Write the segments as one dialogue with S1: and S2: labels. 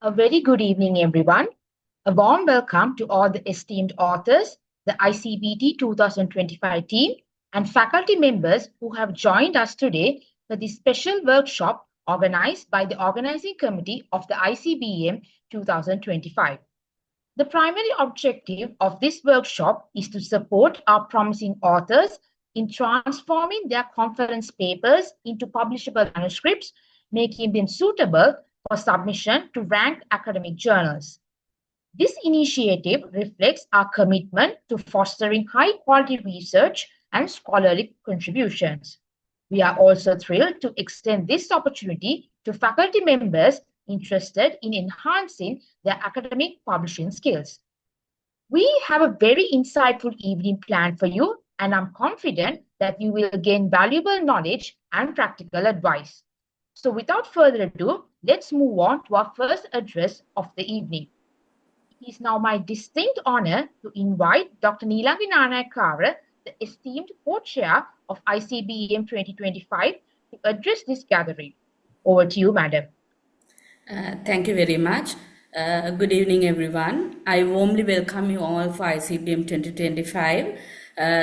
S1: A very good evening, everyone. A warm welcome to all the esteemed authors, the ICBT 2025 team, and faculty members who have joined us today for this special workshop organized by the organizing committee of the ICBM 2025. The primary objective of this workshop is to support our promising authors in transforming their conference papers into publishable manuscripts, making them suitable for submission to ranked academic journals. This initiative reflects our commitment to fostering high-quality research and scholarly contributions. We are also thrilled to extend this opportunity to faculty members interested in enhancing their academic publishing skills. We have a very insightful evening planned for you, and I'm confident that you will gain valuable knowledge and practical advice. So without further ado, let's move on to our first address of the evening. It is now my distinct honor to invite Dr. Gunarathne, the esteemed co-chair of ICBM 2025, to address this gathering. Over to you, madam.
S2: Thank you very much. Good evening, everyone. I warmly welcome you all for ICBM 2025.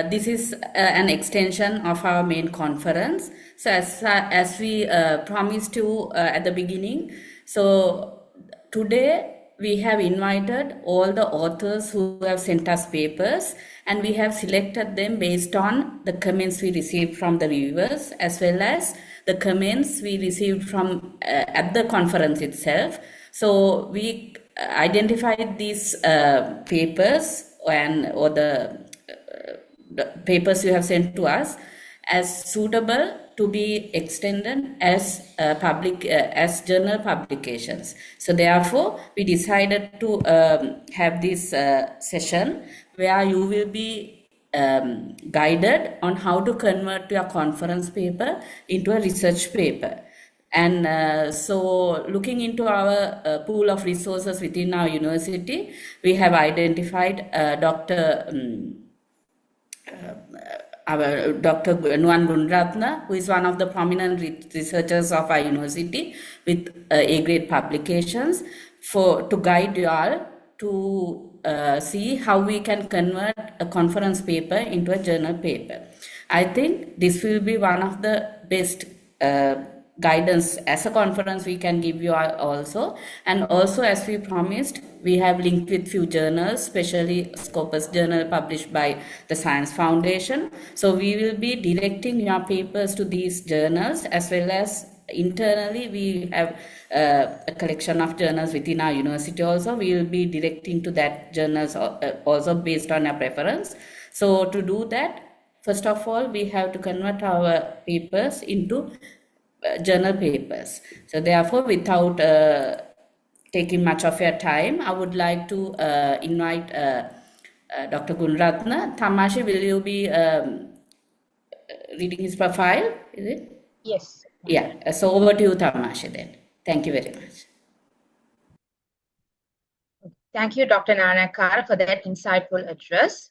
S2: This is an extension of our main conference. So as we promised you at the beginning, so today we have invited all the authors who have sent us papers, and we have selected them based on the comments we received from the reviewers as well as the comments we received from at the conference itself. So we identified these papers or the papers you have sent to us as suitable to be extended as as journal publications. So therefore, we decided to have this session where you will be guided on how to convert your conference paper into a research paper. And so looking into our pool of resources within our university, we have identified Dr. Nuwan Gunarathne, who is one of the prominent researchers of our university with A-grade publications, to guide you all to see how we can convert a conference paper into a journal paper. I think this will be one of the best guidance as a conference we can give you all also. And also, as we promised, we have linked with few journals, especially Scopus journal published by the Science Foundation. So we will be directing your papers to these journals, as well as internally we have a collection of journals within our university also. We will be directing to that journals also based on our preference. So to do that, first of all, we have to convert our papers into journal papers. So therefore, without taking much of your time, I would like to invite Dr. Gunarathne. Tamashi, will you be reading his profile? Is it?
S1: Yes.
S2: Yeah. So over to you, Tamashi, then. Thank you very much.
S1: Thank you, Dr. Nanakara, for that insightful address.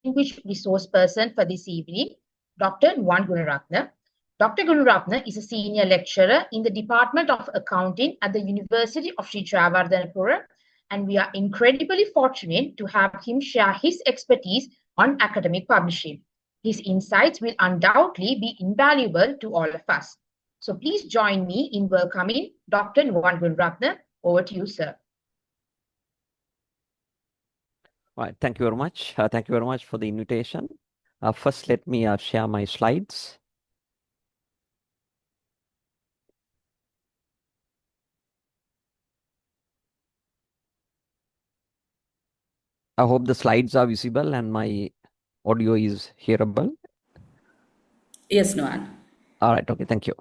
S1: Distinguished resource person for this evening, Dr. Nuwan Gunarathne. Dr. Gunarathne is a senior lecturer in the Department of Accounting at the University of Sri Travardhanapura, and we are incredibly fortunate to have him share his expertise on academic publishing. His insights will undoubtedly be invaluable to all of us. So please join me in welcoming Dr. Nuwan Gunarathne. Over to you, sir.
S3: Right, thank you very much. Thank you very much for the invitation. First, let me share my slides. I hope the slides are visible and my audio is hearable.
S2: Yes, Nuwan.
S3: All right, okay, thank you.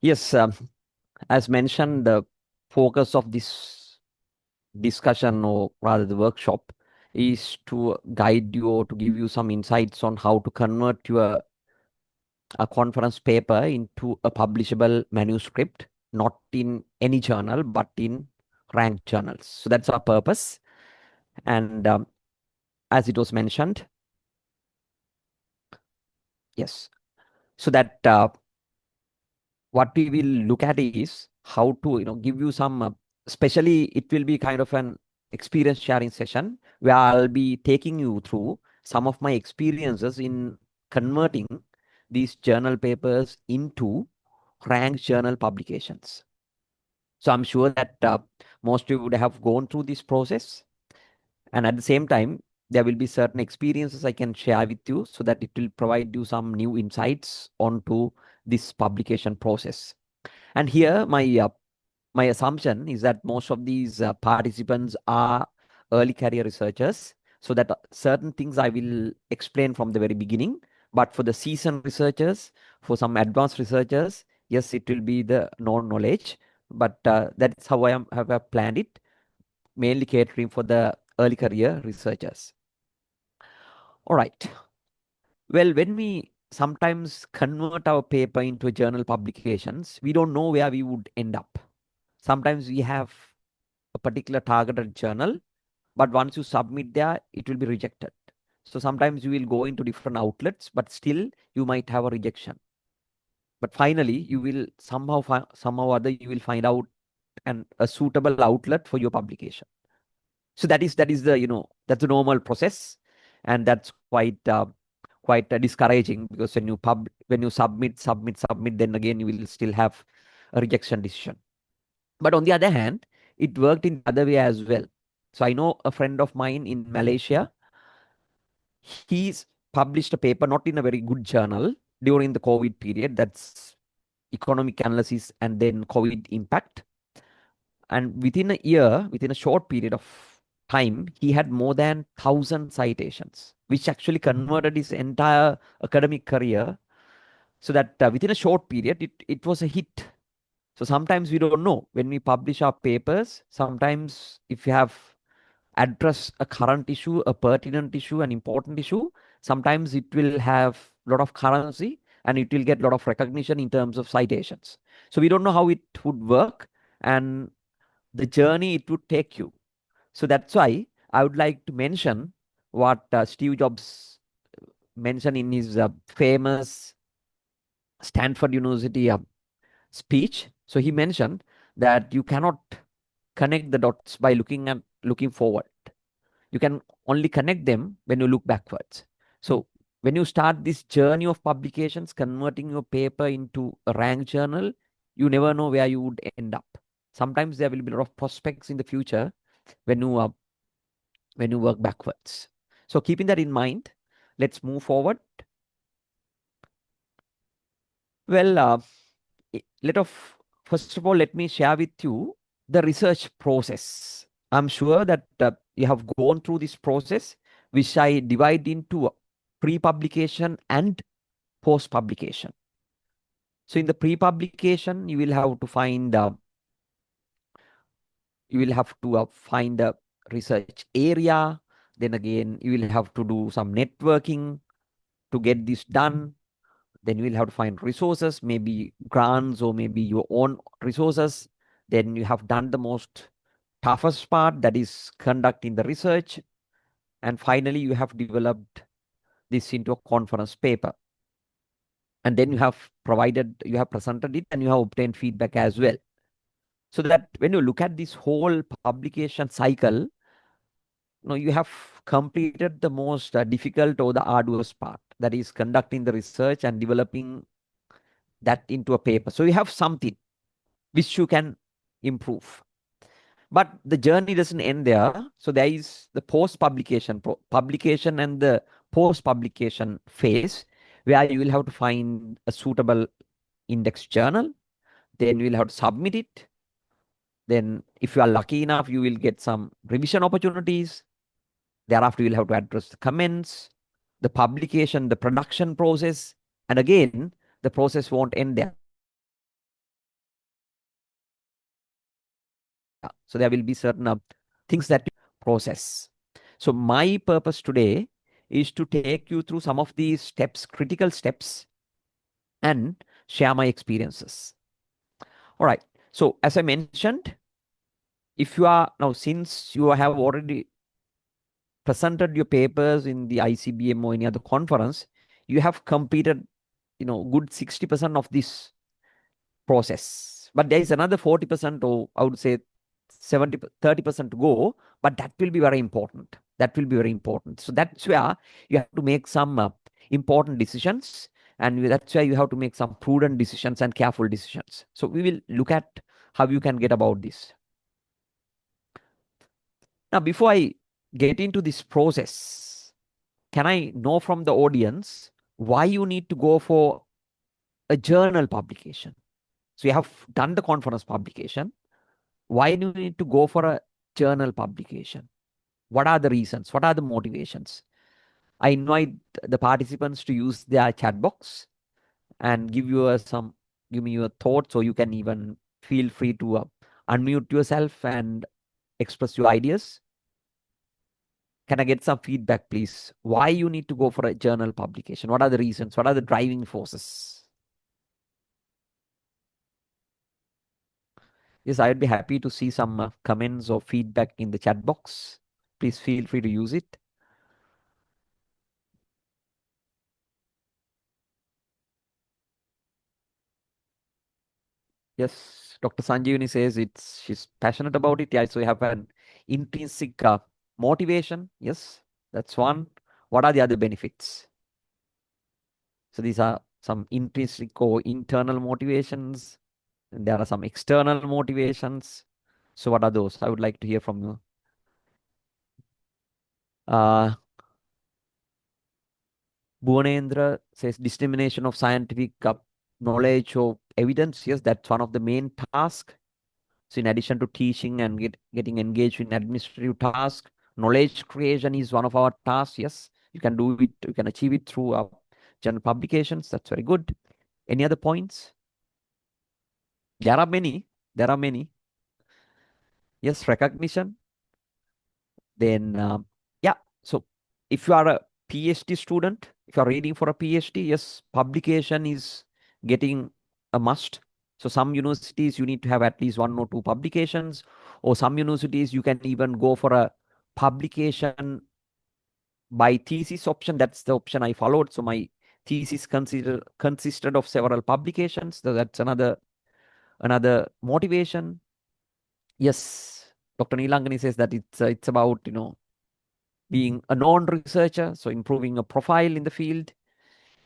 S3: Yes, as mentioned, the focus of this discussion, or rather the workshop, is to guide you or to give you some insights on how to convert your a conference paper into a publishable manuscript, not in any journal, but in ranked journals. So that's our purpose. And as it was mentioned, yes, so that what we will look at is how to give you some especially it will be kind of an experience sharing session where I'll be taking you through some of my experiences in converting these journal papers into ranked journal publications. So I'm sure that most of you would have gone through this process, and at the same time there will be certain experiences I can share with you so that it will provide you some new insights onto this publication process. And here my assumption is that most of these participants are early career researchers, so that certain things I will explain from the very beginning. But for the seasoned researchers, for some advanced researchers, yes, it will be the known knowledge. But that's how have planned it, mainly catering for the early career researchers. All right. Well, when we sometimes convert our paper into journal publications, we don't know where we would end up. Sometimes we have a particular targeted journal, but once you submit there, it will be rejected. So sometimes you will go into different outlets, but still you might have a rejection. But finally, you will somehow or other you will find out a suitable outlet for your publication. So that is the that's a normal process, and that's quite discouraging, because when you submit, then again you will still have a rejection decision. But on the other hand, it worked in the other way as well. So I know a friend of mine in Malaysia. He's published a paper not in a very good journal during the COVID period. That's economic analysis and then COVID impact. And within a year, within a short period of time, he had more than 1,000 citations, which actually converted his entire academic career. So that within a short period, it was a hit. So sometimes we don't know when we publish our papers. Sometimes if you have address a current issue, a pertinent issue, an important issue, sometimes it will have a lot of currency and it will get a lot of recognition in terms of citations. So we don't know how it would work and the journey it would take you. So that's why I would like to mention what Steve Jobs mentioned in his famous Stanford University speech. So he mentioned that you cannot connect the dots by looking forward. You can only connect them when you look backwards. So when you start this journey of publications, converting your paper into a ranked journal, you never know where you would end up. Sometimes there will be a lot of prospects in the future when you work backwards. So keeping that in mind, let's move forward. Well, first of all, let me share with you the research process. I'm sure that you have gone through this process, which I divide into pre-publication and post-publication. So in the pre-publication, you will have to find a research area. Then again, you will have to do some networking to get this done. Then you will have to find resources, maybe grants or maybe your own resources. Then you have done the most toughest part, that is conducting the research. And finally, you have developed this into a conference paper. And then you have presented it and you have obtained feedback as well. So that when you look at this whole publication cycle, you have completed the most difficult or the arduous part, that is conducting the research and developing that into a paper. So you have something which you can improve. But the journey doesn't end there. So there is the post-publication, publication and the post-publication phase, where you will have to find a suitable index journal. Then you will have to submit it. Then if you are lucky enough, you will get some revision opportunities. Thereafter, you will have to address the comments, the publication, the production process. And again, the process won't end there. So there will be certain things that you process. So my purpose today is to take you through some of these steps, critical steps, and share my experiences. All right. So as I mentioned, if you are now, since you have already presented your papers in the ICBM or any other conference, you have completed, good 60% of this process. But there is another 40%, or I would say 30% to go, but that will be very important. That will be very important. So that's where you have to make some important decisions, and that's where you have to make some prudent decisions and careful decisions. So we will look at how you can get about this. Now, before I get into this process, can I know from the audience why you need to go for a journal publication? So you have done the conference publication. Why do you need to go for a journal publication? What are the reasons? What are the motivations? I invite the participants to use their chat box and give me your thoughts, or you can even feel free to unmute yourself and express your ideas. Can I get some feedback, please? Why you need to go for a journal publication? What are the reasons? What are the driving forces? Yes, I'd be happy to see some comments or feedback in the chat box. Please feel free to use it. Yes, Dr. Sanjeevani says she's passionate about it. Yeah, so you have an intrinsic motivation. Yes, that's one. What are the other benefits? So these are some intrinsic or internal motivations, and there are some external motivations. So what are those? I would like to hear from you. Bhuvanendra says dissemination of scientific knowledge or evidence. Yes, that's one of the main tasks. So in addition to teaching and getting engaged in administrative tasks, knowledge creation is one of our tasks. Yes, you can do it. You can achieve it through journal publications. That's very good. Any other points? There are many. There are many. Yes, recognition. Then, yeah. So if you are a PhD student, if you are reading for a PhD, yes, publication is getting a must. So some universities, you need to have at least 1 or 2 publications, or some universities, you can even go for a publication by thesis option. That's the option I followed. So my thesis consisted of several publications. So that's another motivation. Yes, Dr. Nilangani says that it's about, being a non-researcher, so improving a profile in the field.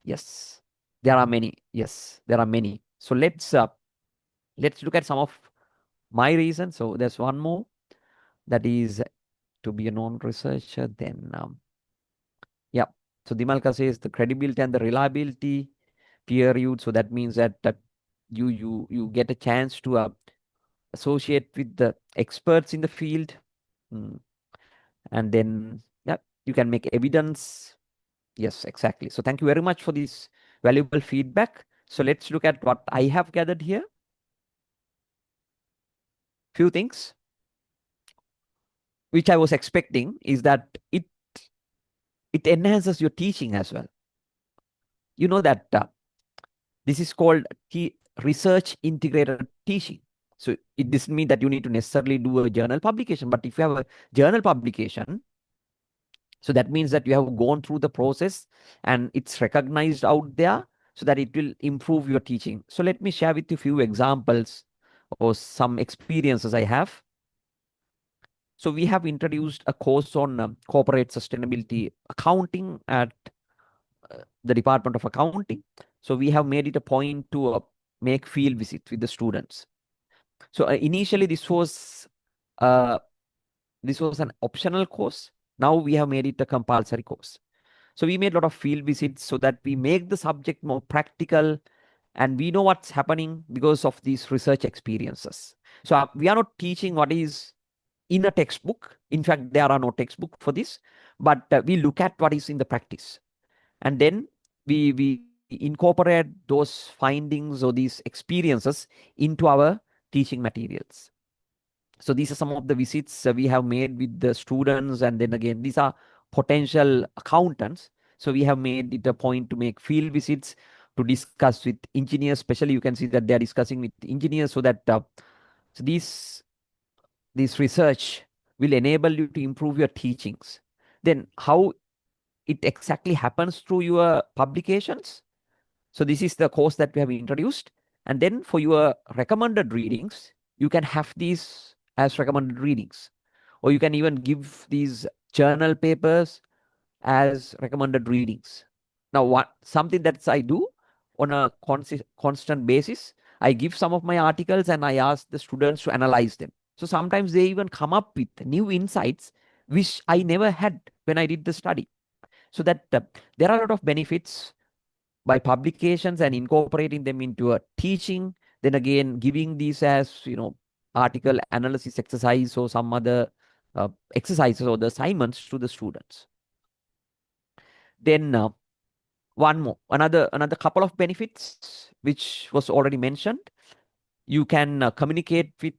S3: Yes, there are many. Yes, there are many. So let's look at some of my reasons. So there's one more, that is to be a non-researcher. Then yeah. So Dimalka says the credibility and the reliability, peer reviewed. So that means that you get a chance to associate with the experts in the field. And then yeah, you can make evidence. Yes, exactly. So thank you very much for this valuable feedback. So let's look at what I have gathered here. Few things which I was expecting is that it enhances your teaching as well. You know that this is called research integrated teaching. So it doesn't mean that you need to necessarily do a journal publication, but if you have a journal publication, so that means that you have gone through the process and it's recognized out there, so that it will improve your teaching. So let me share with you a few examples or some experiences I have. So we have introduced a course on corporate sustainability accounting at the Department of Accounting. So we have made it a point to make field visits with the students. So initially this was an optional course. Now we have made it a compulsory course. So we made a lot of field visits so that we make the subject more practical, and we know what's happening because of these research experiences. So we are not teaching what is in a textbook. In fact, there are no textbook for this, but we look at what is in the practice. And then we incorporate those findings or these experiences into our teaching materials. So these are some of the visits we have made with the students. And then again, these are potential accountants. So we have made it a point to make field visits to discuss with engineers. Especially, you can see that they are discussing with engineers, so that so this research will enable you to improve your teachings. Then how it exactly happens through your publications. So this is the course that we have introduced. And then for your recommended readings, you can have these as recommended readings. Or you can even give these journal papers as recommended readings. Now, something that I do on a constant basis, I give some of my articles and I ask the students to analyze them. So sometimes they even come up with new insights which I never had when I did the study. So that there are a lot of benefits by publications and incorporating them into a teaching. Then again, giving these as article analysis exercise or some other exercises or the assignments to the students. Then another couple of benefits which was already mentioned. You can communicate with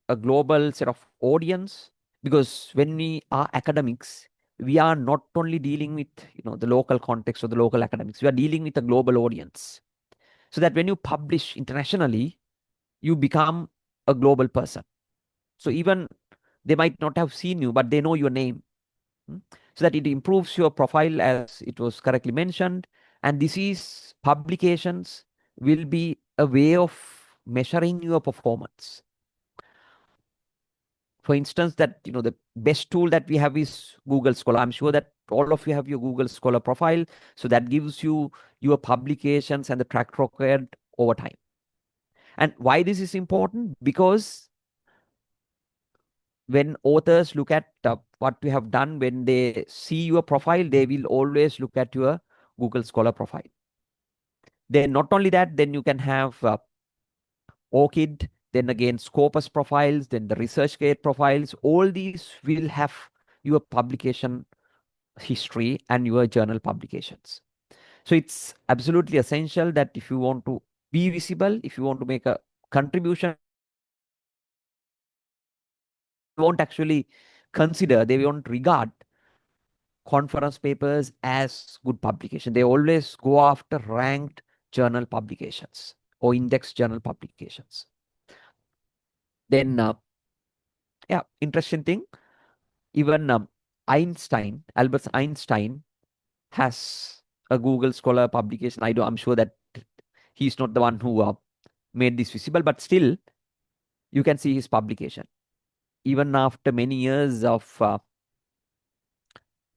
S3: a global set of audience, because when we are academics, we are not only dealing with the local context or the local academics, we are dealing with a global audience. So that when you publish internationally, you become a global person. So even they might not have seen you, but they know your name. So that it improves your profile, as it was correctly mentioned. And this is publications will be a way of measuring your performance. For instance, that the best tool that we have is Google Scholar. I'm sure that all of you have your Google Scholar profile. So that gives you your publications and the track record over time. And why this is important? Because when authors look at what you have done, when they see your profile, they will always look at your Google Scholar profile. Then not only that, then you can have ORCID, then again Scopus profiles, then the ResearchGate profiles. All these will have your publication history and your journal publications. So it's absolutely essential that if you want to be visible, if you want to make a contribution, won't actually consider, they won't regard conference papers as good publication. They always go after ranked journal publications or index journal publications. Then, interesting thing, even Albert Einstein has a Google Scholar publication. I'm sure that he's not the one who made this visible, but still you can see his publication. Even after many years of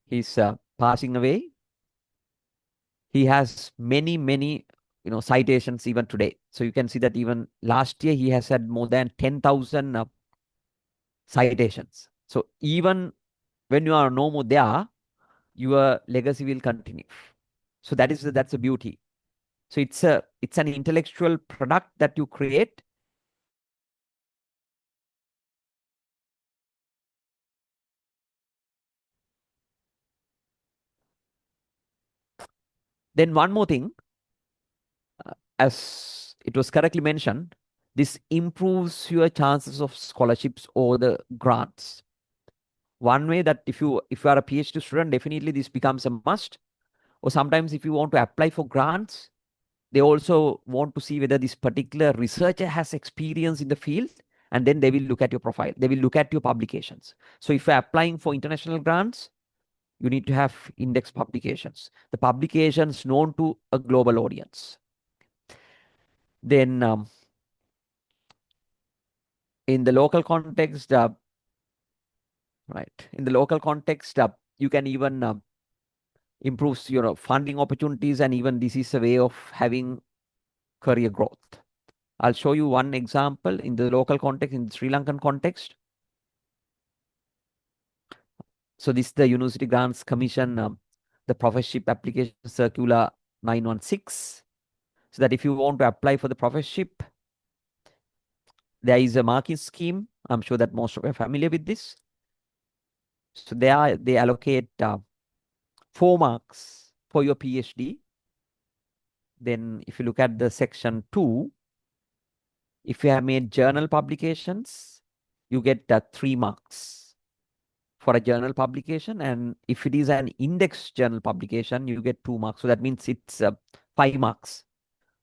S3: his passing away, he has many citations even today. So you can see that even last year he has had more than 10,000 citations. So even when you are no more there, your legacy will continue. So that's the beauty. So it's an intellectual product that you create. Then one more thing, as it was correctly mentioned, this improves your chances of scholarships or the grants. One way that if you are a PhD student, definitely this becomes a must. Or sometimes if you want to apply for grants, they also want to see whether this particular researcher has experience in the field, and then they will look at your profile. They will look at your publications. So if you're applying for international grants, you need to have index publications, the publications known to a global audience. Then in the local context, you can even improve your funding opportunities, and even this is a way of having career growth. I'll show you one example in the local context, in the Sri Lankan context. So this is the University Grants Commission, the professorship application circular 916. So that if you want to apply for the professorship, there is a marking scheme. I'm sure that most of you are familiar with this. So they allocate 4 marks for your PhD. Then if you look at the section 2, if you have made journal publications, you get 3 marks for a journal publication. And if it is an index journal publication, you get 2 marks. So that means it's 5 marks.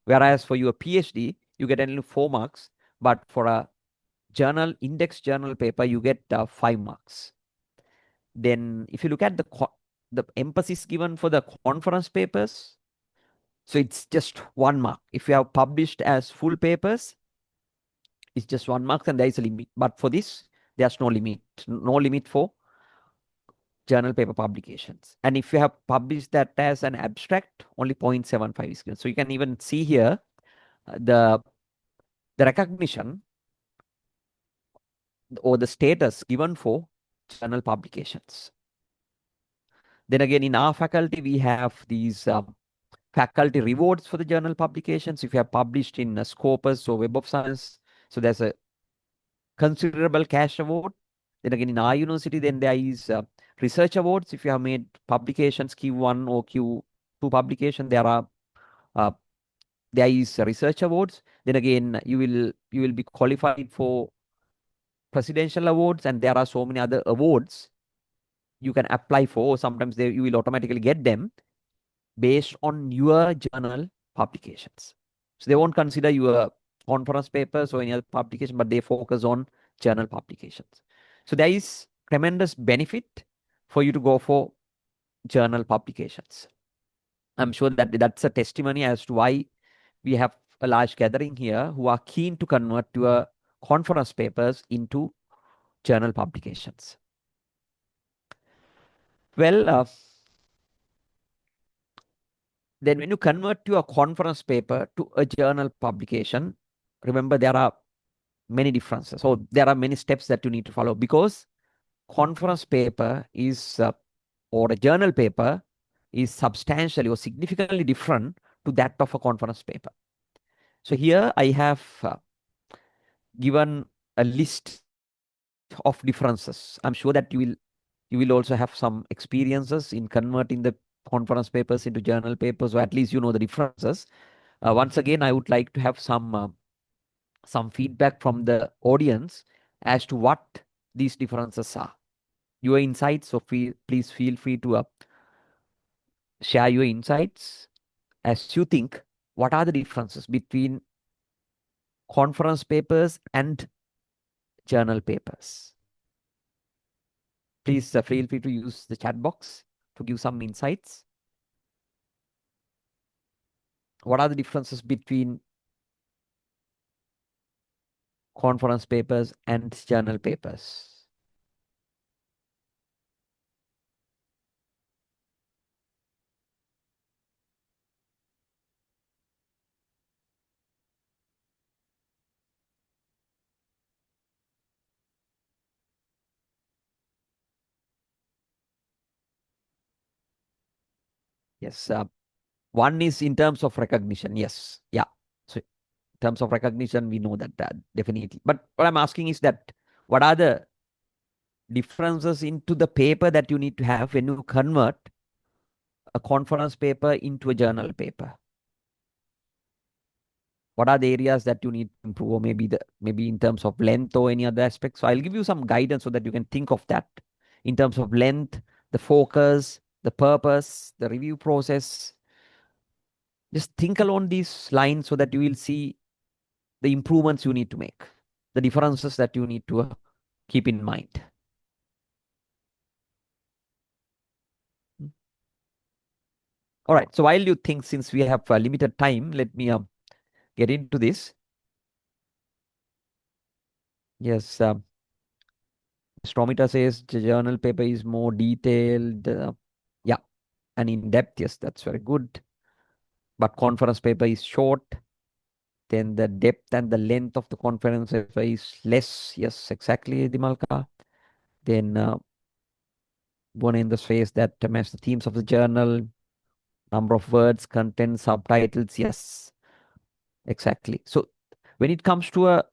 S3: Whereas for your PhD, you get only 4 marks. But for a index journal paper, you get 5 marks. Then if you look at the emphasis given for the conference papers, So it's just 1 mark. If you have published as full papers, it's just 1 mark and there is a limit. But for this, there's no limit. No limit for journal paper publications. And if you have published that as an abstract, only 0.75 is given. So you can even see here the recognition or the status given for journal publications. Then again, in our faculty, we have these faculty rewards for the journal publications. If you have published in Scopus or Web of Science, so there's a considerable cash award. Then again, in our university, then there is research awards. If you have made publications Q1 or Q2 publication, there is research awards. Then again, you will be qualified for presidential awards, and there are so many other awards you can apply for. Sometimes you will automatically get them based on your journal publications. So they won't consider your conference papers or any other publication, but they focus on journal publications. So there is tremendous benefit for you to go for journal publications. I'm sure that that's a testimony as to why we have a large gathering here who are keen to convert your conference papers into journal publications. Well, then when you convert your conference paper to a journal publication, remember there are many differences. So there are many steps that you need to follow, because conference paper is or a journal paper is substantially or significantly different to that of a conference paper. So here I have given a list of differences. I'm sure that you will also have some experiences in converting the conference papers into journal papers, or at least you know the differences. Once again, I would like to have some feedback from the audience as to what these differences are. Your insights, so please feel free to share your insights as you think. What are the differences between conference papers and journal papers? Please feel free to use the chat box to give some insights. What are the differences between conference papers and journal papers? Yes, one is in terms of recognition. Yes, yeah. So in terms of recognition, we know that definitely. But what I'm asking is that what are the differences into the paper that you need to have when you convert a conference paper into a journal paper? What are the areas that you need to improve, or maybe in terms of length or any other aspects? So I'll give you some guidance so that you can think of that in terms of length, the focus, the purpose, the review process. Just think along these lines so that you will see the improvements you need to make, the differences that you need to keep in mind. All right. So while you think, since we have limited time, let me get into this. Yes. Stromita says the journal paper is more detailed. Yeah. And in depth. Yes, that's very good. But conference paper is short. Then the depth and the length of the conference paper is less. Yes, exactly, Dimalka. Then one in the space that match the themes of the journal, number of words, content, subtitles. Yes, exactly. So when it comes to a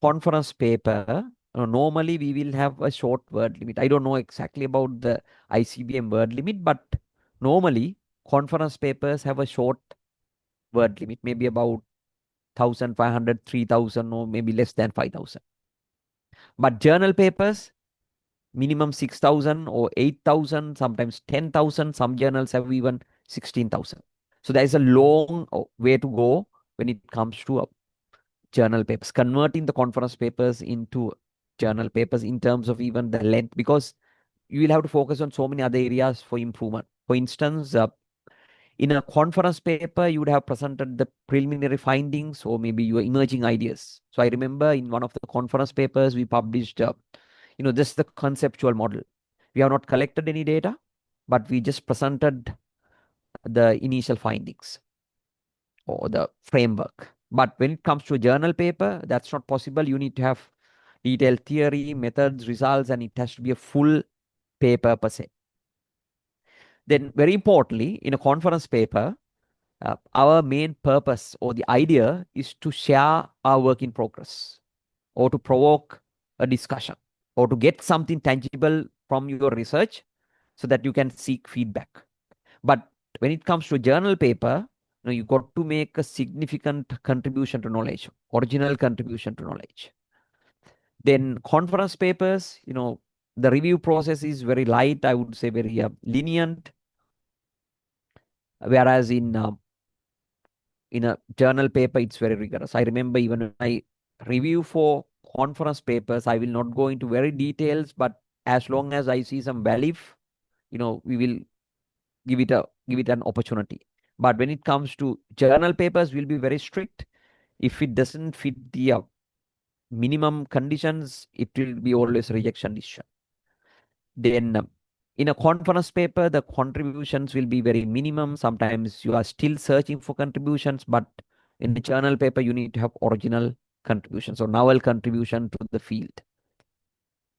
S3: conference paper, normally we will have a short word limit. I don't know exactly about the ICBM word limit, but normally conference papers have a short word limit, maybe about 1,500, 3,000, or maybe less than 5,000. But journal papers, minimum 6,000 or 8,000, sometimes 10,000. Some journals have even 16,000. So there is a long way to go when it comes to journal papers, converting the conference papers into journal papers in terms of even the length, because you will have to focus on so many other areas for improvement. For instance, In a conference paper, you would have presented the preliminary findings or maybe your emerging ideas. So I remember in one of the conference papers, we published, just the conceptual model. We have not collected any data, but we just presented the initial findings or the framework. But when it comes to a journal paper, that's not possible. You need to have detailed theory, methods, results, and it has to be a full paper per se. Then very importantly, in a conference paper, our main purpose or the idea is to share our work in progress or to provoke a discussion or to get something tangible from your research so that you can seek feedback. But when it comes to a journal paper, you got to make a significant contribution to knowledge, original contribution to knowledge. Then conference papers, the review process is very light, I would say very lenient. Whereas in a journal paper, it's very rigorous. I remember even when I review for conference papers, I will not go into very details, but as long as I see some value, we will give it an opportunity. But when it comes to journal papers, we'll be very strict. If it doesn't fit the minimum conditions, it will be always rejection decision. Then in a conference paper, the contributions will be very minimum. Sometimes you are still searching for contributions, but in the journal paper, you need to have original contributions or novel contribution to the field.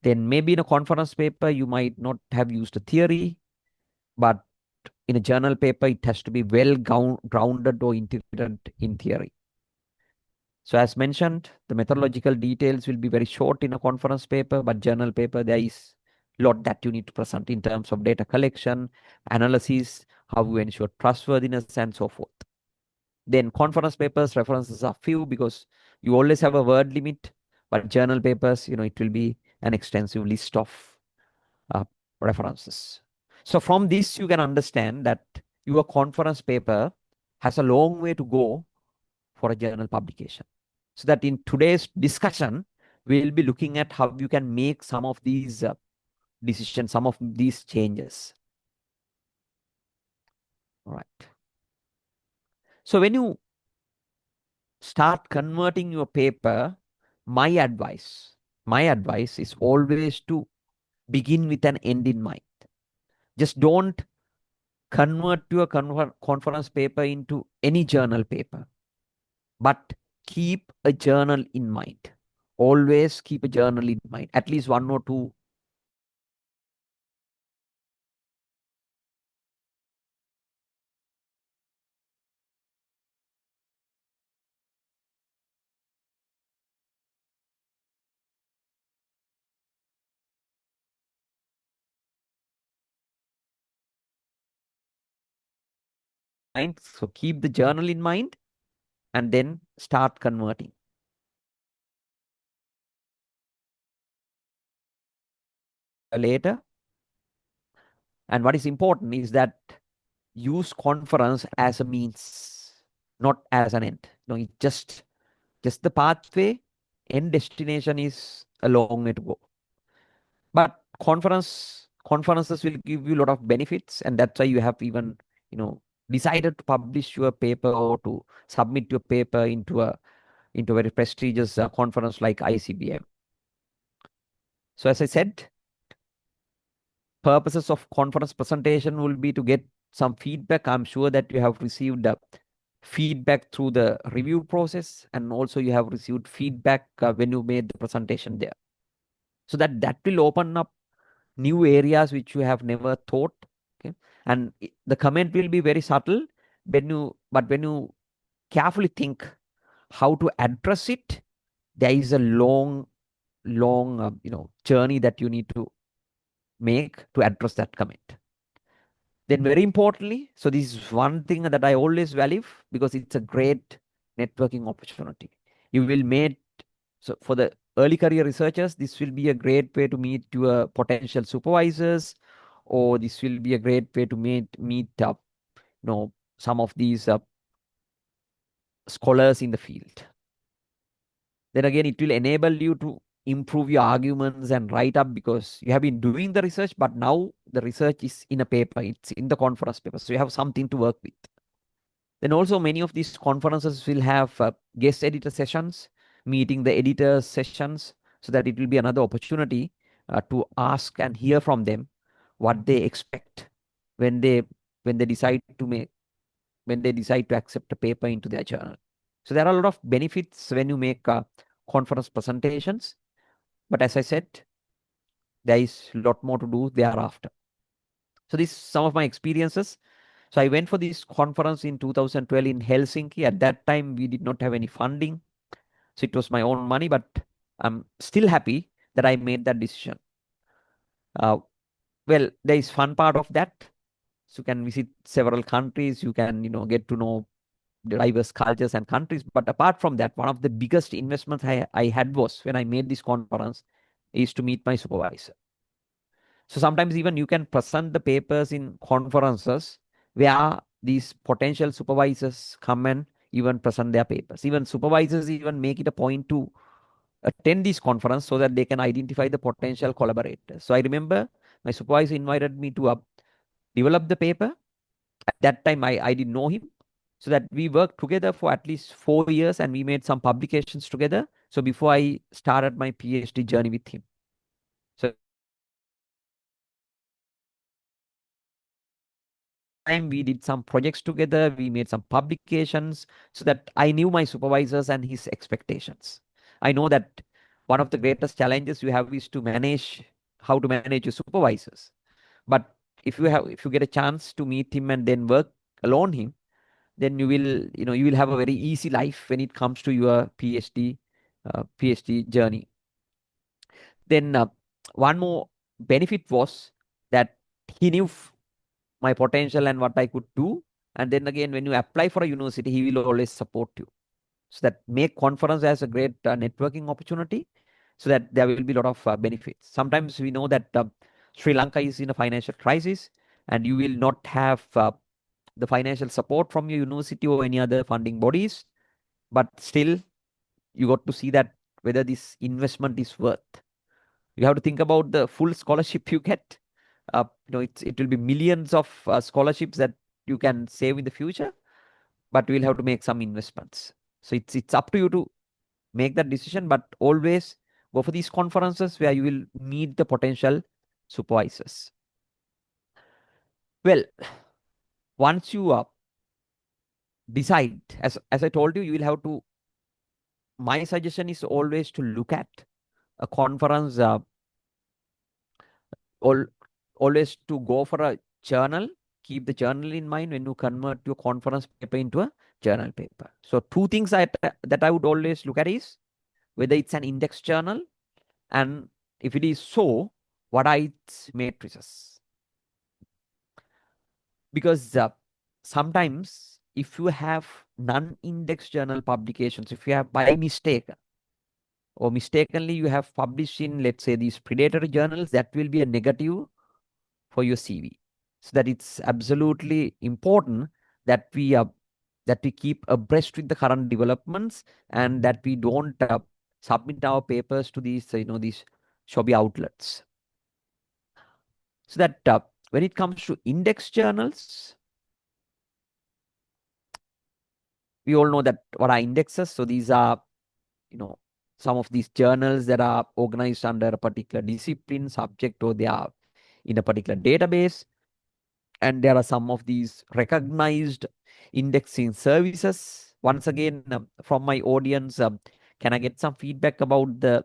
S3: Then maybe in a conference paper, you might not have used a theory, but in a journal paper, it has to be well grounded or integrated in theory. So as mentioned, the methodological details will be very short in a conference paper, but journal paper, there is a lot that you need to present in terms of data collection, analysis, how you ensure trustworthiness, and so forth. Then conference papers, references are few because you always have a word limit, but journal papers, it will be an extensive list of references. So from this, you can understand that your conference paper has a long way to go for a journal publication. So that in today's discussion, we'll be looking at how you can make some of these decisions, some of these changes. All right. So when you start converting your paper, my advice is always to begin with an end in mind. Just don't convert your conference paper into any journal paper, but keep a journal in mind. Always keep a journal in mind, at least one or two mind. So keep the journal in mind and then start converting. Later. And what is important is that use conference as a means, not as an end. It's just the pathway. End destination is a long way to go. But conferences will give you a lot of benefits, and that's why you have even decided to publish your paper or to submit your paper into a very prestigious conference like ICBM. So as I said, purposes of conference presentation will be to get some feedback. I'm sure that you have received feedback through the review process, and also you have received feedback when you made the presentation there. So that will open up new areas which you have never thought. Okay, and the comment will be very subtle but when you carefully think how to address it, there is a long journey that you need to make to address that comment. Then very importantly, so this is one thing that I always value because it's a great networking opportunity. You will meet, so for the early career researchers, this will be a great way to meet your potential supervisors, or this will be a great way to meet some of these scholars in the field. Then again, it will enable you to improve your arguments and write up because you have been doing the research, but now the research is in a paper, it's in the conference paper. So you have something to work with. Then also many of these conferences will have guest editor sessions, meeting the editors sessions, so that it will be another opportunity to ask and hear from them what they expect when they decide to accept a paper into their journal. So there are a lot of benefits when you make conference presentations, but as I said, there is a lot more to do thereafter. So this is some of my experiences. So I went for this conference in 2012 in Helsinki. At that time, we did not have any funding. So it was my own money, but I'm still happy that I made that decision. Well, there is fun part of that. So you can visit several countries. You can, get to know diverse cultures and countries. But apart from that, one of the biggest investments I had was when I made this conference is to meet my supervisor. So sometimes even you can present the papers in conferences where these potential supervisors come and even present their papers. Even supervisors even make it a point to attend this conference so that they can identify the potential collaborators. So I remember my supervisor invited me to develop the paper. At that time, I didn't know him. So that we worked together for at least 4 years and we made some publications together. So before I started my PhD journey with him. So time we did some projects together, we made some publications so that I knew my supervisors and his expectations. I know that one of the greatest challenges you have is to manage how to manage your supervisors. But if you get a chance to meet him and then work alone him, then you will have a very easy life when it comes to your PhD journey. Then one more benefit was that he knew my potential and what I could do. And then again, when you apply for a university, he will always support you. So that make conference as a great networking opportunity, so that there will be a lot of benefits. Sometimes we know that Sri Lanka is in a financial crisis and you will not have the financial support from your university or any other funding bodies, but still you got to see that whether this investment is worth. You have to think about the full scholarship you get. It will be millions of scholarships that you can save in the future, but we'll have to make some investments. So it's up to you to make that decision, but always go for these conferences where you will meet the potential supervisors. Well, once you decide, as I told you, you will have to. My suggestion is always to look at a conference. Always to go for a journal. Keep the journal in mind when you convert your conference paper into a journal paper. So two things that I would always look at is whether it's an index journal, and if it is so, what are its matrices? Because sometimes if you have non-index journal publications, if you have by mistake or mistakenly you have published in, let's say, these predatory journals, that will be a negative for your CV. So that it's absolutely important that we keep abreast with the current developments and that we don't submit our papers to these shabby outlets. So that when it comes to index journals, we all know that what are indexes. So these are some of these journals that are organized under a particular discipline subject, or they are in a particular database. And there are some of these recognized indexing services. Once again, from my audience, can I get some feedback about the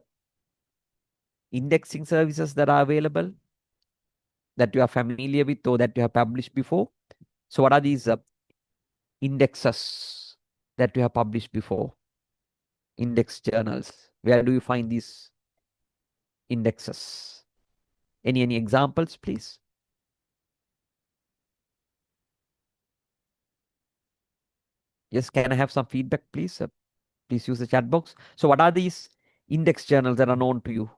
S3: indexing services that are available that you are familiar with or that you have published before? So what are these indexes that you have published before? Index journals. Where do you find these indexes? Any examples, please? Yes, can I have some feedback, please? Please use the chat box. So what are these index journals that are known to you?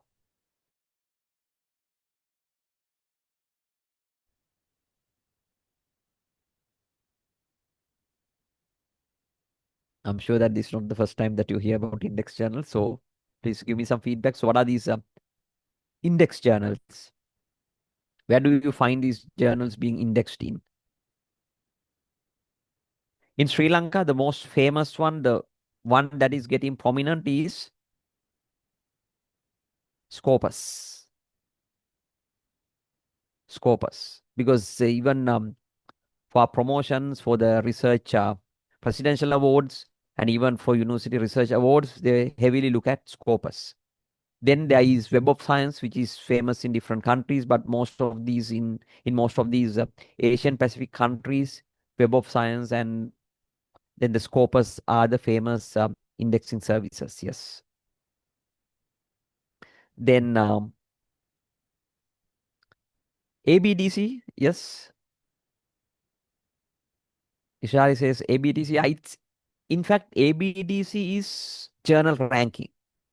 S3: I'm sure that this is not the first time that you hear about index journals. So Please give me some feedback. So what are these index journals? Where do you find these journals being indexed in? In Sri Lanka, the most famous one, the one that is getting prominent is Scopus. Scopus. Because even for promotions, for the research presidential awards, and even for university research awards, they heavily look at Scopus. Then there is Web of Science, which is famous in different countries, but most of these in most of these Asian Pacific countries, Web of Science and then the Scopus are the famous indexing services. Yes. Then ABDC, yes. Ishari says ABDC. It's in fact ABDC is journal ranking,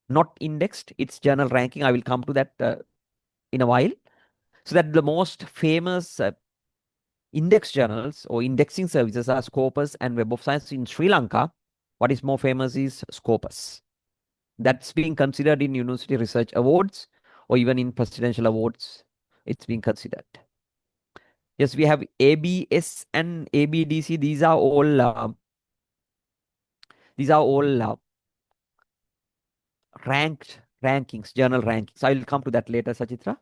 S3: not indexed. It's journal ranking. I will come to that in a while. So that the most famous index journals or indexing services are Scopus and Web of Science. In Sri Lanka, what is more famous is Scopus. That's being considered in university research awards or even in presidential awards. It's being considered. Yes, we have ABS and ABDC. These are all ranked rankings, journal rankings. I will come to that later, Sachitra.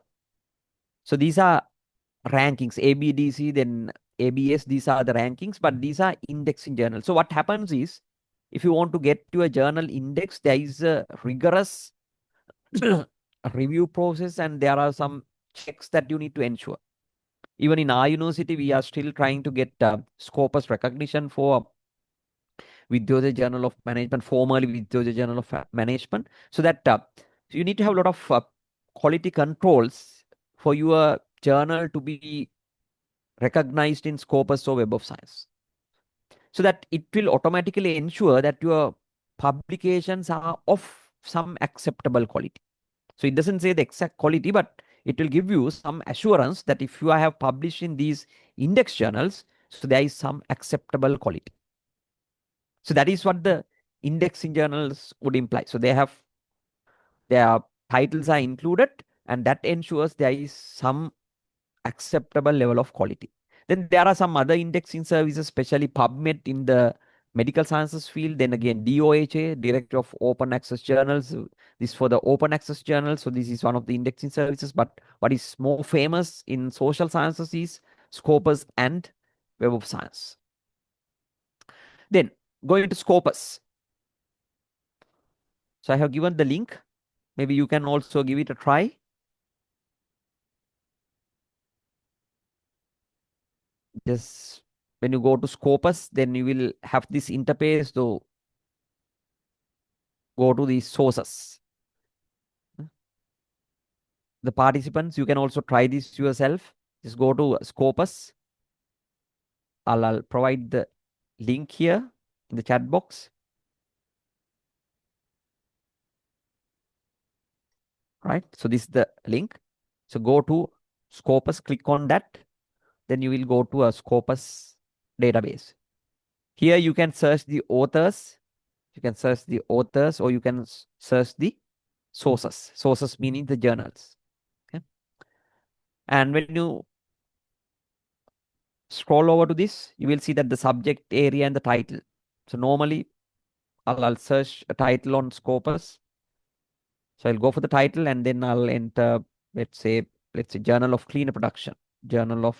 S3: So these are rankings, ABDC, then ABS. These are the rankings, but these are indexing journals. So what happens is, if you want to get to a journal index, there is a rigorous review process, and there are some checks that you need to ensure. Even in our university, we are still trying to get Scopus recognition for Vidyoja Journal of Management, formerly Vidyoja Journal of Management. So that so you need to have a lot of quality controls for your journal to be recognized in Scopus or Web of Science. So that it will automatically ensure that your publications are of some acceptable quality. So it doesn't say the exact quality, but it will give you some assurance that if you have published in these index journals, so there is some acceptable quality. So that is what the indexing journals would imply. So they have their titles are included, and that ensures there is some acceptable level of quality. Then there are some other indexing services, especially PubMed in the medical sciences field. Then again, DOHA, Director of Open Access Journals. This is for the open access journals. So this is one of the indexing services. But what is more famous in social sciences is Scopus and Web of Science. Then going to Scopus. So I have given the link. Maybe you can also give it a try. Just when you go to Scopus, then you will have this interface to go to the sources. The participants, you can also try this yourself. Just go to Scopus. I'll provide the link here in the chat box. Right. So this is the link. So go to Scopus, click on that. Then you will go to a Scopus database. Here you can search the authors. You can search the authors, or you can search the sources. Sources meaning the journals. Okay. And when you scroll over to this, you will see that the subject area and the title. So normally I'll search a title on Scopus. So I'll go for the title and then I'll enter, let's say Journal of Cleaner Production. Journal of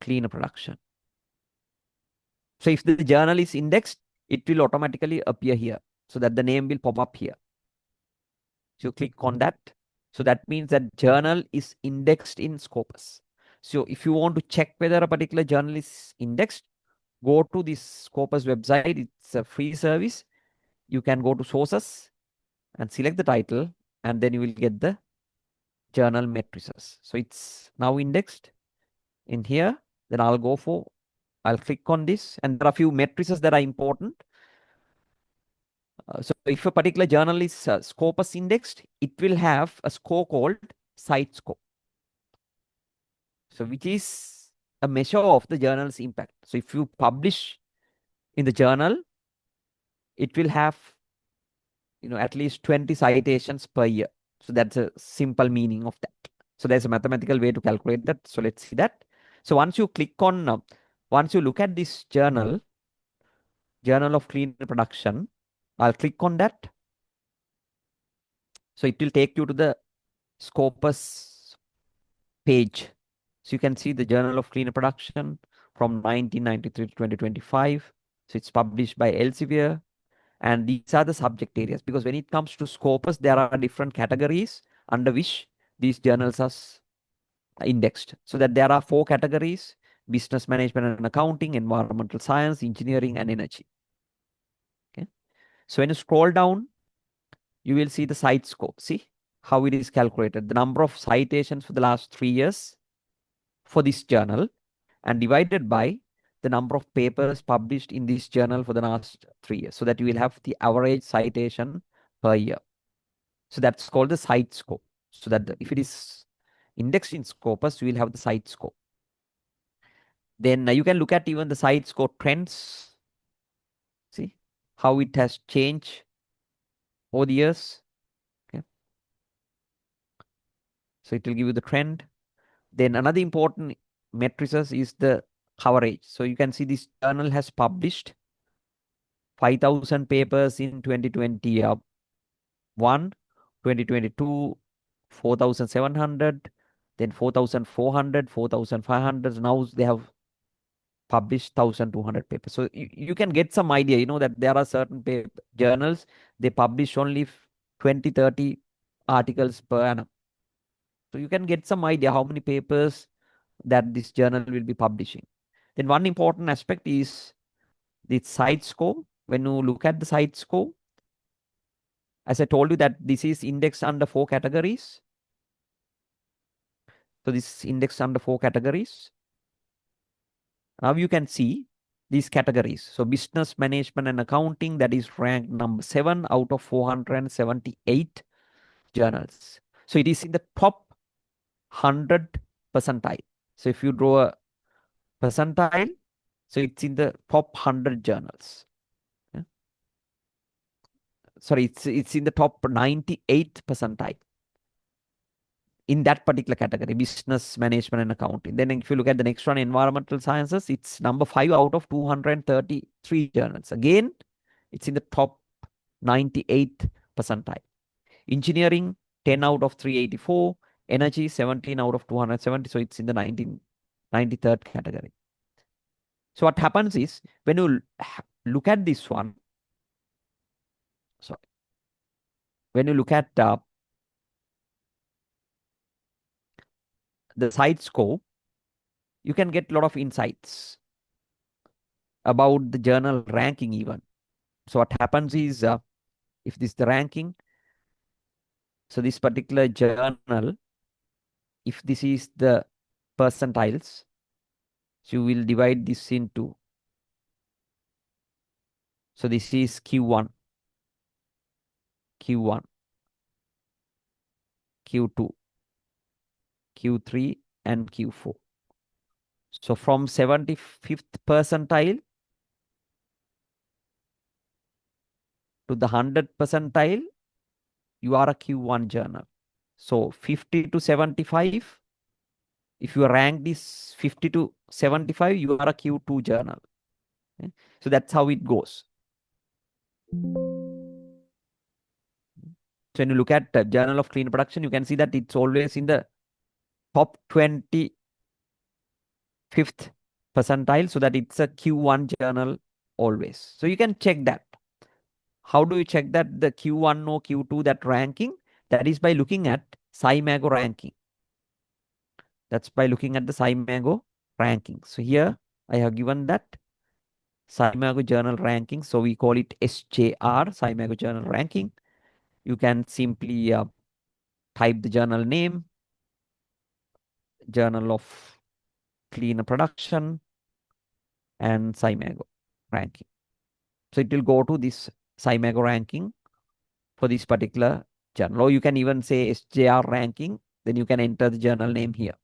S3: Cleaner Production. So if the journal is indexed, it will automatically appear here, so that the name will pop up here. So click on that. So that means that journal is indexed in Scopus. So if you want to check whether a particular journal is indexed, go to this Scopus website. It's a free service. You can go to sources and select the title, and then you will get the journal matrices. So it's now indexed in here. Then I'll click on this, and there are a few matrices that are important. So if a particular journal is Scopus indexed, it will have a score called site score. So which is a measure of the journal's impact. So if you publish in the journal, it will have at least 20 citations per year. So that's a simple meaning of that. So there's a mathematical way to calculate that. So let's see that. So once you look at this journal of clean production, I'll click on that. So it will take you to the Scopus page. So you can see the Journal of Clean Production from 1993 to 2025. So it's published by Elsevier. And these are the subject areas, because when it comes to Scopus, there are different categories under which these journals are indexed. So that there are 4 categories: business management and accounting, environmental science, engineering, and energy. Okay. So when you scroll down, you will see the site scope. See how it is calculated. The number of citations for the last 3 years for this journal, and divided by the number of papers published in this journal for the last 3 years, so that you will have the average citation per year. So that's called the site scope. So that if it is indexed in Scopus, you will have the site scope. Then you can look at even the site scope trends. See how it has changed over the years. Okay. So it will give you the trend. Then another important matrices is the coverage. So you can see this journal has published 5,000 papers in 2021, 2022, 4,700, then 4,400, 4,500. Now they have published 1,200 papers. So you can get some idea, that there are certain journals, they publish only 20, 30 articles per annum. So you can get some idea how many papers that this journal will be publishing. Then one important aspect is the site score. When you look at the site score, as I told you that this is indexed under 4 categories. So this is indexed under 4 categories. Now you can see these categories. So business management and accounting, that is ranked number 7 out of 478 journals. So it is in the top 100 percentile. So if you draw a percentile, so it's in the top 100 journals. Yeah. Sorry, it's in the top 98 percentile in that particular category, business management and accounting. Then if you look at the next one, environmental sciences, it's number 5 out of 233 journals. Again, it's in the top 98 percentile. Engineering, 10 out of 384. Energy, 17 out of 270. So it's in the 93rd category. So what happens is, when you look at this one, sorry, when you look at the site scope, you can get a lot of insights about the journal ranking even. So what happens is, if this is the ranking, so this particular journal, if this is the percentiles, so you will divide this into, so this is Q1, Q1, Q2, Q3, and Q4. So from 75th percentile to the 100th percentile, you are a Q1 journal. So 50 to 75, if you rank this 50 to 75, you are a Q2 journal. Okay? So that's how it goes. So when you look at the Journal of Clean Production, you can see that it's always in the top 25th percentile, so that it's a Q1 journal always. So you can check that. How do you check that the Q1 or Q2, that ranking? That is by looking at SciMago ranking. That's by looking at the SciMago ranking. So here I have given that SciMago journal ranking. So we call it SJR, SciMago journal ranking. You can simply type the journal name, Journal of Clean Production, and SciMago ranking. So it will go to this SciMago ranking for this particular journal. Or you can even say SJR ranking, then you can enter the journal name here.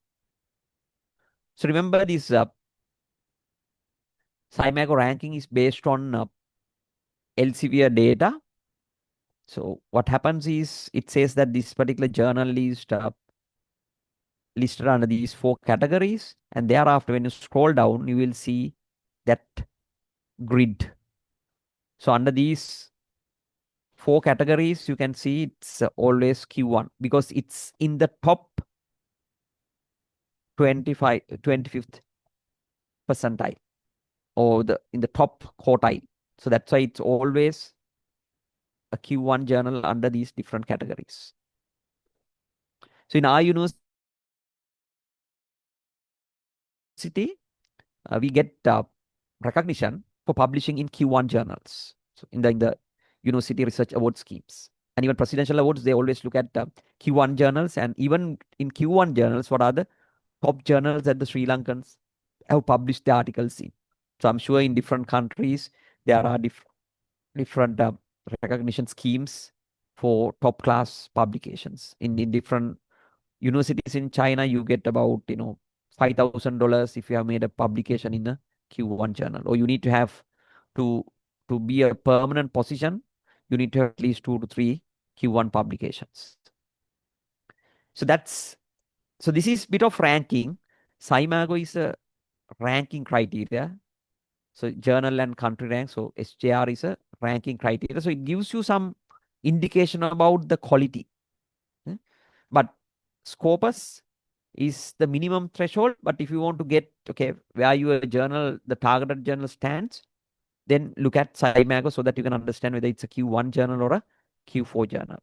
S3: So remember, this SciMago ranking is based on Elsevier data. So what happens is it says that this particular journal is listed under these 4 categories, and thereafter when you scroll down you will see that grid. So under these 4 categories you can see it's always Q1 because it's in the top 25th percentile, or in the top quartile. So that's why it's always a Q1 journal under these different categories. So in our university, we get recognition for publishing in Q1 journals. So in the university research award schemes, and even presidential awards, they always look at Q1 journals. And even in Q1 journals, what are the top journals that the Sri Lankans have published the articles in? So I'm sure in different countries there are different recognition schemes for top class publications. In different universities in China, you get about $5,000 if you have made a publication in a Q1 journal, or you need to have to be a permanent position. You need to have at least 2 to 3 Q1 publications. So this is bit of ranking. SciMago is a ranking criteria. So journal and country rank. So SJR is a ranking criteria. So it gives you some indication about the quality. But Scopus is the minimum threshold. But if you want to get, where your journal, the targeted journal stands, then look at SciMago so that you can understand whether it's a Q1 journal or a Q4 journal.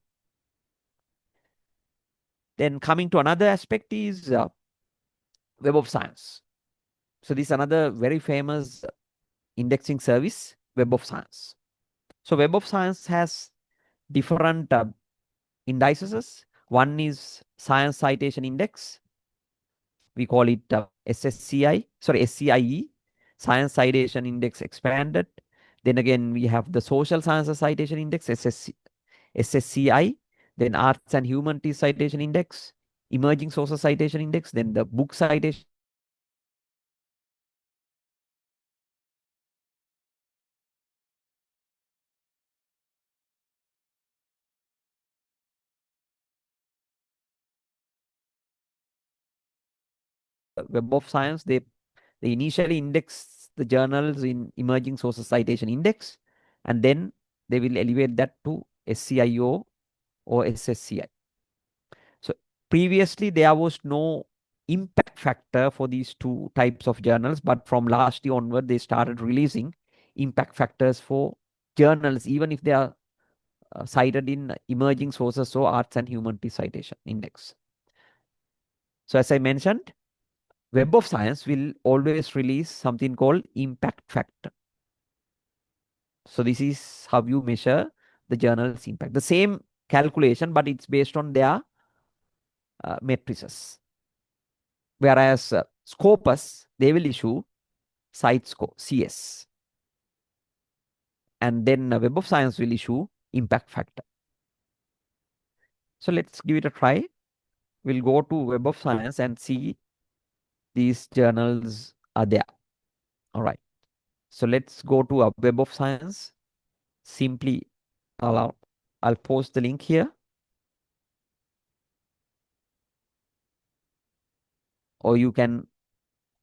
S3: Then coming to another aspect is Web of Science. So this is another very famous indexing service, Web of Science. So Web of Science has different indices. One is Science Citation Index. We call it SCIE, Science Citation Index Expanded. Then again, we have the Social Sciences Citation Index, SSCI. Then Arts and Humanities Citation Index, Emerging Sources Citation Index. Then the Book Citation Web of Science. They initially index the journals in Emerging Sources Citation Index, and then they will elevate that to SCIO or SSCI. So previously there was no impact factor for these 2 types of journals, but from last year onward they started releasing impact factors for journals, even if they are cited in Emerging Sources or Arts and Humanities Citation Index. So as I mentioned, Web of Science will always release something called impact factor. So this is how you measure the journal's impact. The same calculation, but it's based on their matrices. Whereas Scopus, they will issue site score, CS. And then Web of Science will issue impact factor. So let's give it a try. We'll go to Web of Science and see these journals are there. All right. So let's go to a Web of Science. Simply I'll post the link here. Or you can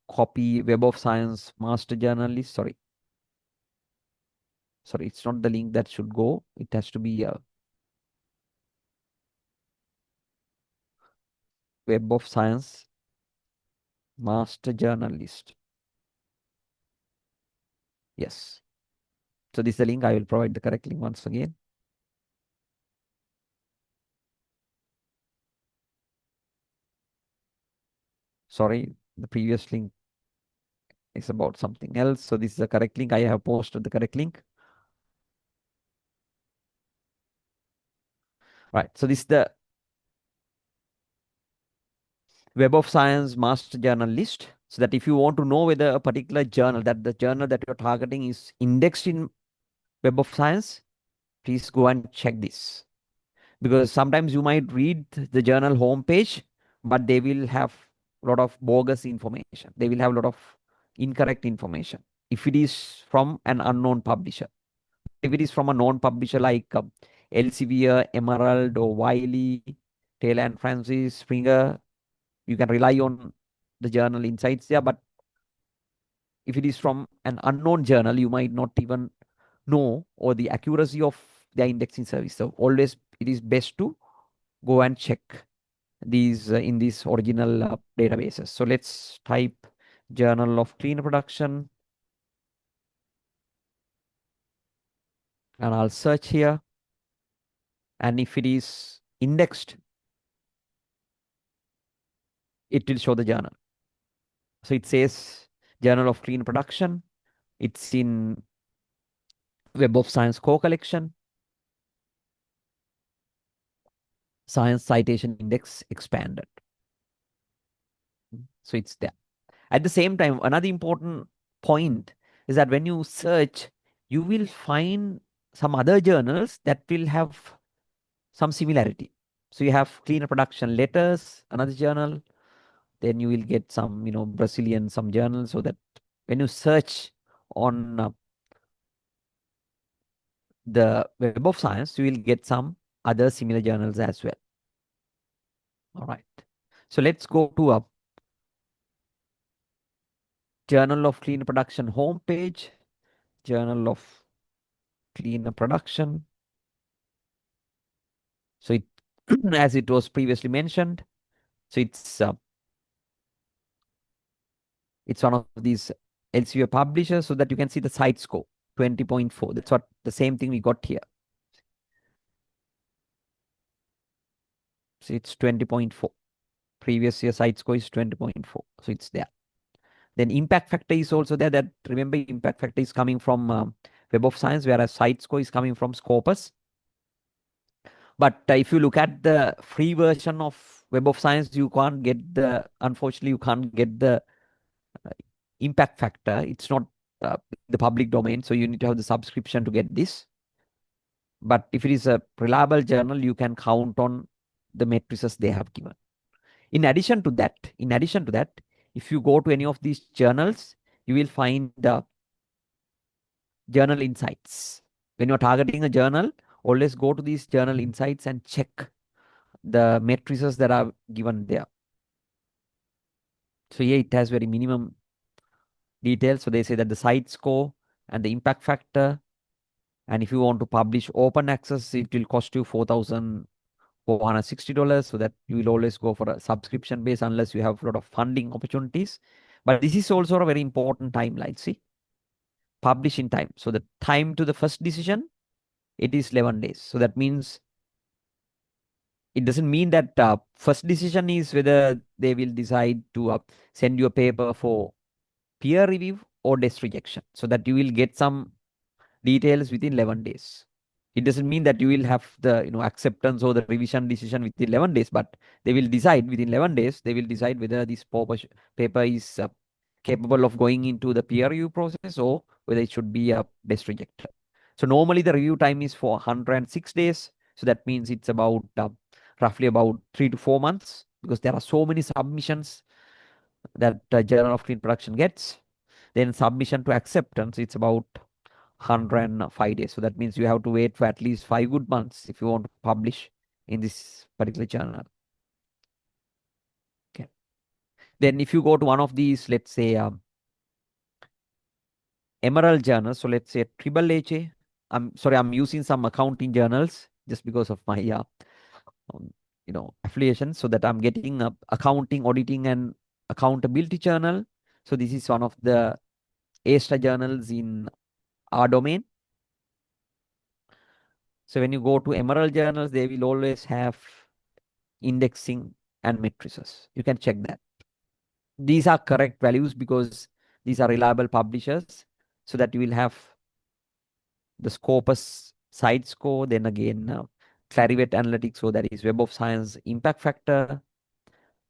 S3: copy Web of Science Master Journal list. Sorry, it's not the link that should go. It has to be a Web of Science Master Journal list. Yes. So this is the link. I will provide the correct link once again. Sorry, the previous link is about something else. So this is the correct link. I have posted the correct link. Right. So this is the Web of Science Master Journal list. So that if you want to know whether a particular journal, that the journal that you're targeting is indexed in Web of Science, please go and check this. Because sometimes you might read the journal homepage, but they will have a lot of bogus information. They will have a lot of incorrect information if it is from an unknown publisher. If it is from a known publisher like Elsevier, Emerald, or Wiley, Taylor and Francis, Springer. You can rely on the journal insights there, but if it is from an unknown journal, you might not even know or the accuracy of their indexing service. So always it is best to go and check these in these original databases. So let's type Journal of Clean Production and I'll search here. And if it is indexed, it will show the journal. So it says Journal of Clean Production. It's in Web of Science core collection. Science Citation Index expanded. So it's there. At the same time, another important point is that when you search, you will find some other journals that will have some similarity. So you have Cleaner Production Letters, another journal. Then you will get some, Brazilian, some journals, so that when you search on the Web of Science, you will get some other similar journals as well. All right. So let's go to a Journal of Clean Production homepage, Journal of Clean Production. So it, as it was previously mentioned, so it's one of these Elsevier publishers, so that you can see the site score 20.4. That's what the same thing we got here. So it's 20.4. Previous year site score is 20.4. So it's there. Then impact factor is also there. That remember, impact factor is coming from Web of Science, whereas site score is coming from Scopus. But if you look at the free version of Web of Science, you can't get the, unfortunately, you can't get the impact factor. It's not the public domain, so you need to have the subscription to get this. But if it is a reliable journal, you can count on the matrices they have given. In addition to that, if you go to any of these journals, you will find the journal insights. When you're targeting a journal, always go to these journal insights and check the matrices that are given there. So here it has very minimum details. So they say that the site score and the impact factor. And if you want to publish open access, it will cost you $4,460. So that you will always go for a subscription base unless you have a lot of funding opportunities. But this is also a very important timeline. See, publish in time. So the time to the first decision, it is 11 days. So that means it doesn't mean that first decision is whether they will decide to send you a paper for peer review or desk rejection, so that you will get some details within 11 days. It doesn't mean that you will have the acceptance or the revision decision within 11 days, but they will decide within 11 days. They will decide whether this paper is capable of going into the peer review process or whether it should be a desk rejected. So normally the review time is for 106 days. So that means it's about roughly about 3 to 4 months, because there are so many submissions that Journal of Clean Production gets. Then submission to acceptance, it's about 105 days. So that means you have to wait for at least 5 good months if you want to publish in this particular journal. Okay. Then if you go to one of these, let's say Emerald journals, so let's say Triple HA. I'm sorry, I'm using some accounting journals just because of my affiliation, so that I'm getting accounting, auditing, and accountability journal. So this is one of the A-star journals in our domain. So when you go to Emerald journals, they will always have indexing and matrices. You can check that. These are correct values because these are reliable publishers, so that you will have the Scopus site score, then again Clarivate Analytics, so that is Web of Science impact factor.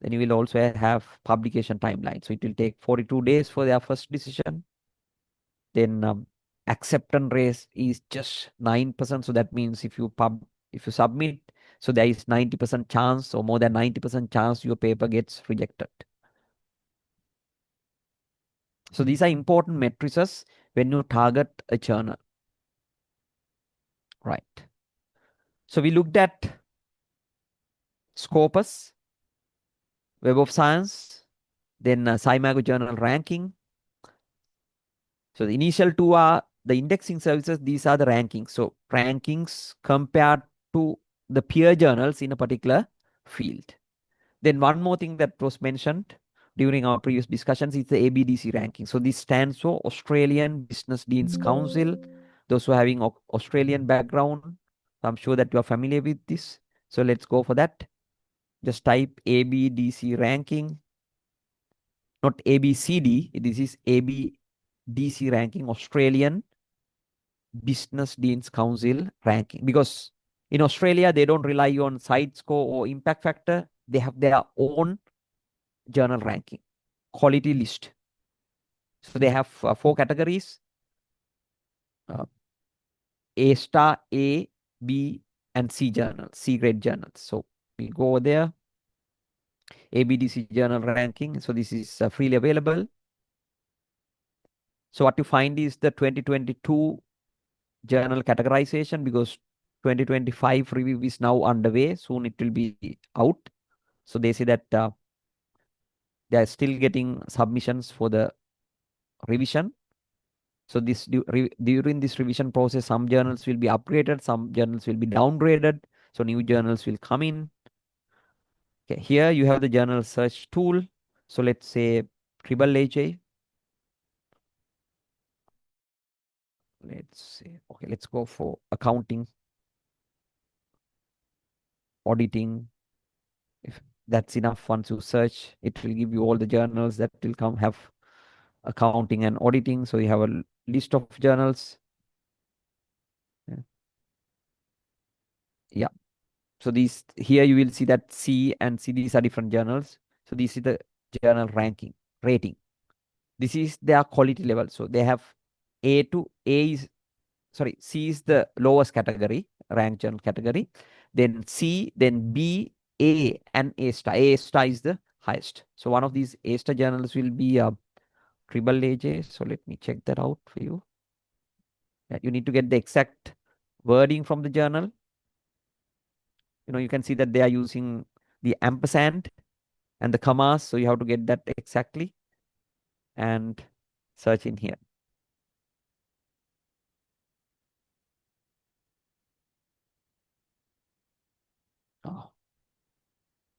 S3: Then you will also have publication timeline. So it will take 42 days for their first decision. Then acceptance rate is just 9%. So that means if you submit, so there is 90% chance or more than 90% chance your paper gets rejected. So these are important matrices when you target a journal. Right. So we looked at Scopus, Web of Science, then SciMago Journal Ranking. So the initial two are the indexing services. These are the rankings. So rankings compared to the peer journals in a particular field. Then one more thing that was mentioned during our previous discussions is the ABDC ranking. So this stands for Australian Business Deans Council. Those who are having Australian background, I'm sure that you are familiar with this. So let's go for that. Just type ABDC ranking, not ABCD. This is ABDC ranking, Australian Business Deans Council ranking. Because in Australia, they don't rely on side score or impact factor. They have their own journal ranking, quality list. So they have 4 categories: A star, A, B, and C journals, C grade journals. So we go over there, ABDC journal ranking. So this is freely available. So what you find is the 2022 journal categorization, because 2025 review is now underway. Soon it will be out. So they say that they are still getting submissions for the revision. So this during this revision process, some journals will be upgraded, some journals will be downgraded. So new journals will come in. Okay, here you have the journal search tool. So let's say Triple HA. Let's say, okay, let's go for accounting, auditing. If that's enough, once you search, it will give you all the journals that will come have accounting and auditing. So you have a list of journals. Yeah. So these here you will see that C and C, these are different journals. So this is the journal ranking, rating. This is their quality level. So they have A to A is, sorry, C is the lowest category, rank journal category. Then C, then B, A, and A star. A star is the highest. So one of these A star journals will be Triple AJ. So let me check that out for you. Yeah, you need to get the exact wording from the journal. You can see that they are using the ampersand and the commas. So you have to get that exactly and search in here. Oh,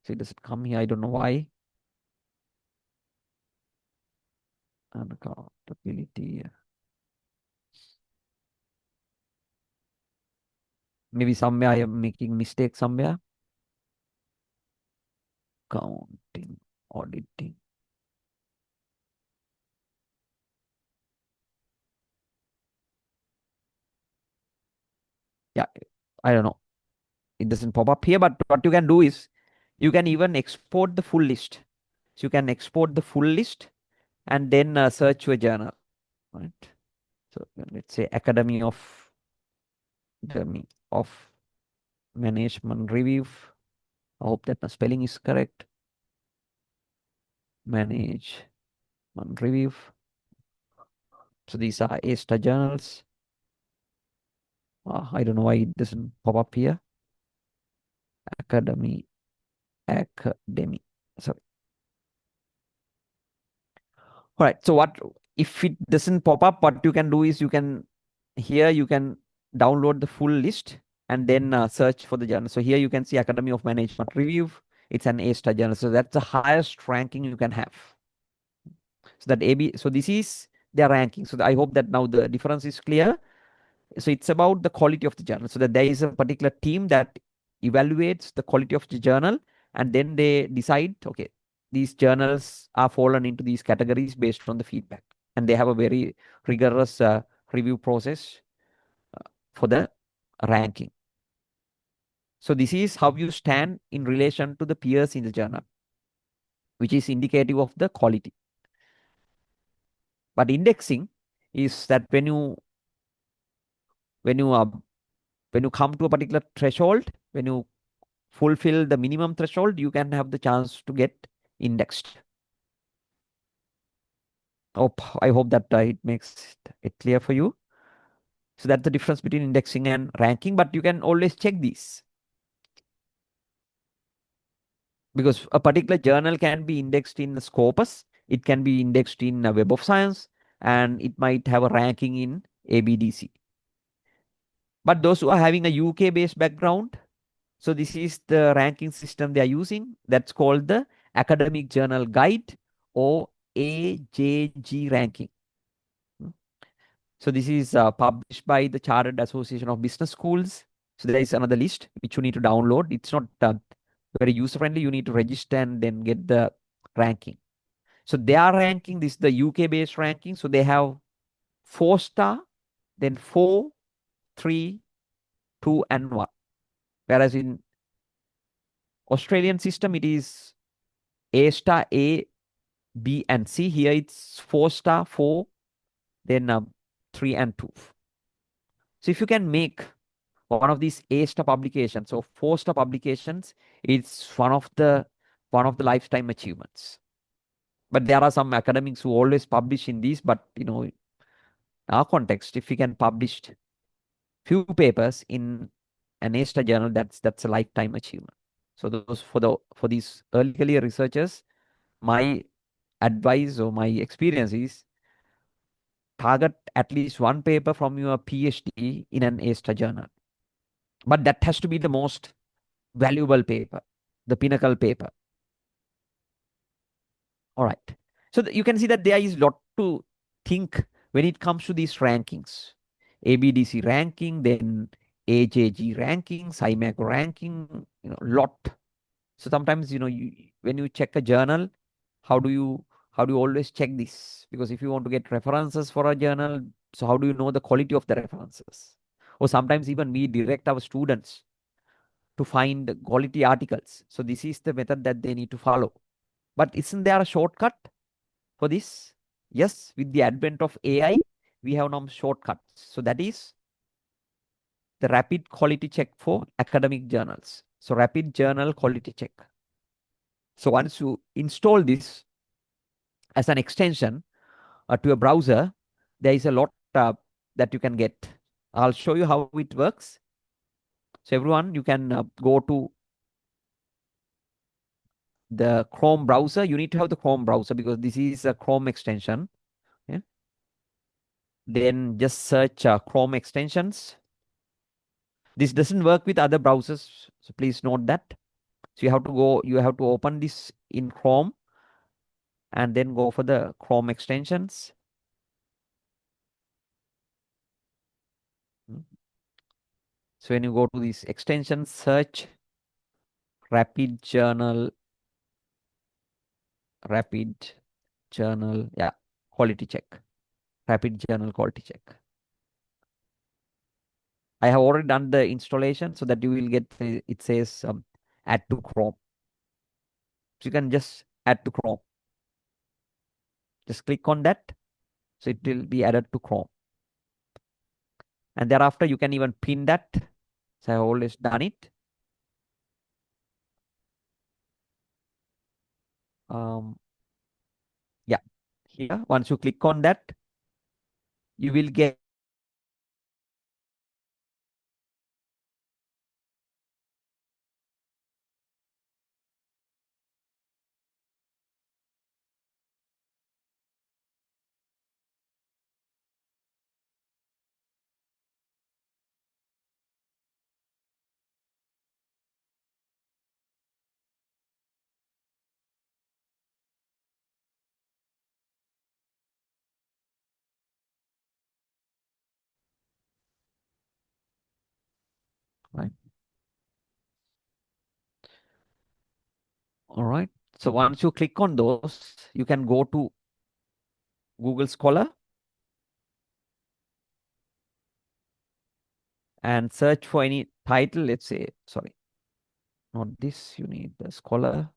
S3: so it doesn't come here. I don't know why. Unaccountability. Maybe somewhere I am making mistake somewhere. Counting, auditing. Yeah, I don't know. It doesn't pop up here, but what you can do is you can even export the full list. So you can export the full list and then search your journal. Right. So let's say Academy of Management Review. I hope that the spelling is correct. Management Review. So these are A-star journals. I don't know why it doesn't pop up here. Academy. Sorry. All right. So what if it doesn't pop up? What you can do is you can download the full list and then search for the journal. So here you can see Academy of Management Review. It's an A-star journal. So that's the highest ranking you can have. So this is their ranking. So I hope that now the difference is clear. So it's about the quality of the journal. So that there is a particular team that evaluates the quality of the journal, and then they decide, okay, these journals are fallen into these categories based on the feedback. And they have a very rigorous review process for the ranking. So this is how you stand in relation to the peers in the journal, which is indicative of the quality. But indexing is that when you come to a particular threshold, when you fulfill the minimum threshold, you can have the chance to get indexed. I hope that it makes it clear for you. So that's the difference between indexing and ranking, but you can always check these. Because a particular journal can be indexed in Scopus, it can be indexed in Web of Science, and it might have a ranking in ABDC. But those who are having a UK-based background, so this is the ranking system they are using. That's called the Academic Journal Guide or AJG ranking. So this is published by the Chartered Association of Business Schools. So there is another list which you need to download. It's not very user-friendly. You need to register and then get the ranking. So they are ranking, this is the UK-based ranking. So they have 4-star, then 4, 3, 2, and 1. Whereas in Australian system, it is A-star, A, B, and C. Here it's 4-star, 4, then 3 and 2. So if you can make one of these A-star publications or 4-star publications, it's one of the lifetime achievements. But there are some academics who always publish in these, but in our context, if we can publish few papers in an A-star journal, that's a lifetime achievement. So those for these early career researchers, my advice or my experience is target at least one paper from your PhD in an A-star journal. But that has to be the most valuable paper, the pinnacle paper. All right. So you can see that there is a lot to think when it comes to these rankings. ABDC ranking, then AJG ranking, CIMAC ranking, lot. So sometimes, when you check a journal, how do you always check this? Because if you want to get references for a journal, so how do you know the quality of the references? Or sometimes even we direct our students to find quality articles. So this is the method that they need to follow. But isn't there a shortcut for this? Yes, with the advent of AI, we have now shortcuts. So that is the rapid quality check for academic journals. So rapid journal quality check. So once you install this as an extension to a browser, there is a lot that you can get. I'll show you how it works. So everyone, you can go to the Chrome browser. You need to have the Chrome browser because this is a Chrome extension. Yeah. Then just search Chrome extensions. This doesn't work with other browsers, so please note that. So you have to open this in Chrome and then go for the Chrome extensions. So when you go to this extension, search rapid journal, yeah, quality check, rapid journal quality check. I have already done the installation so that you will get, it says add to Chrome. So you can just add to Chrome. Just click on that. So it will be added to Chrome. And thereafter, you can even pin that. So I've always done it. Yeah, here, once you click on that, you will get right. All right. So once you click on those, you can go to Google Scholar and search for any title. Let's say, sorry, not this. You need the Scholar.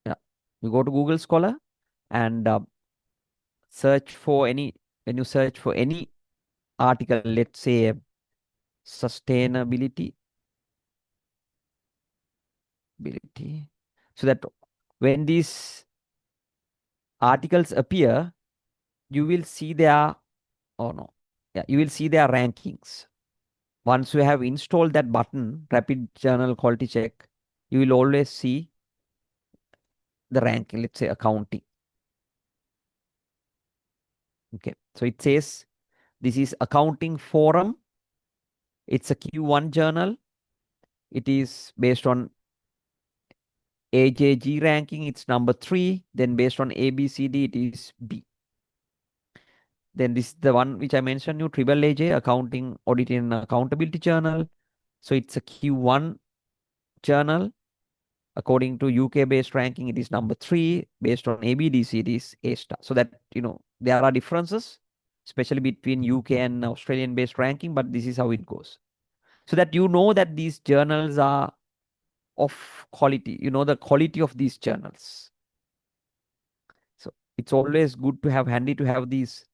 S3: Yeah. You go to Google Scholar and search for any, when you search for any article, let's say sustainability, so that when this articles appear, you will see their, oh no, yeah, you will see their rankings. Once you have installed that button, Rapid Journal Quality Check, you will always see the ranking, let's say accounting. Okay, so it says this is accounting forum. It's a Q1 journal. It is based on AJG ranking, it's number 3. Then based on ABCD, it is B. Then this is the one which I mentioned you, Triple AJ, Accounting, Auditing and Accountability Journal. So it's a Q1 journal. According to UK-based ranking, it is number 3. Based on ABDC, it is A star. So that, there are differences, especially between UK and Australian-based ranking, but this is how it goes. So that that these journals are of quality, the quality of these journals. So it's always good to have handy to have these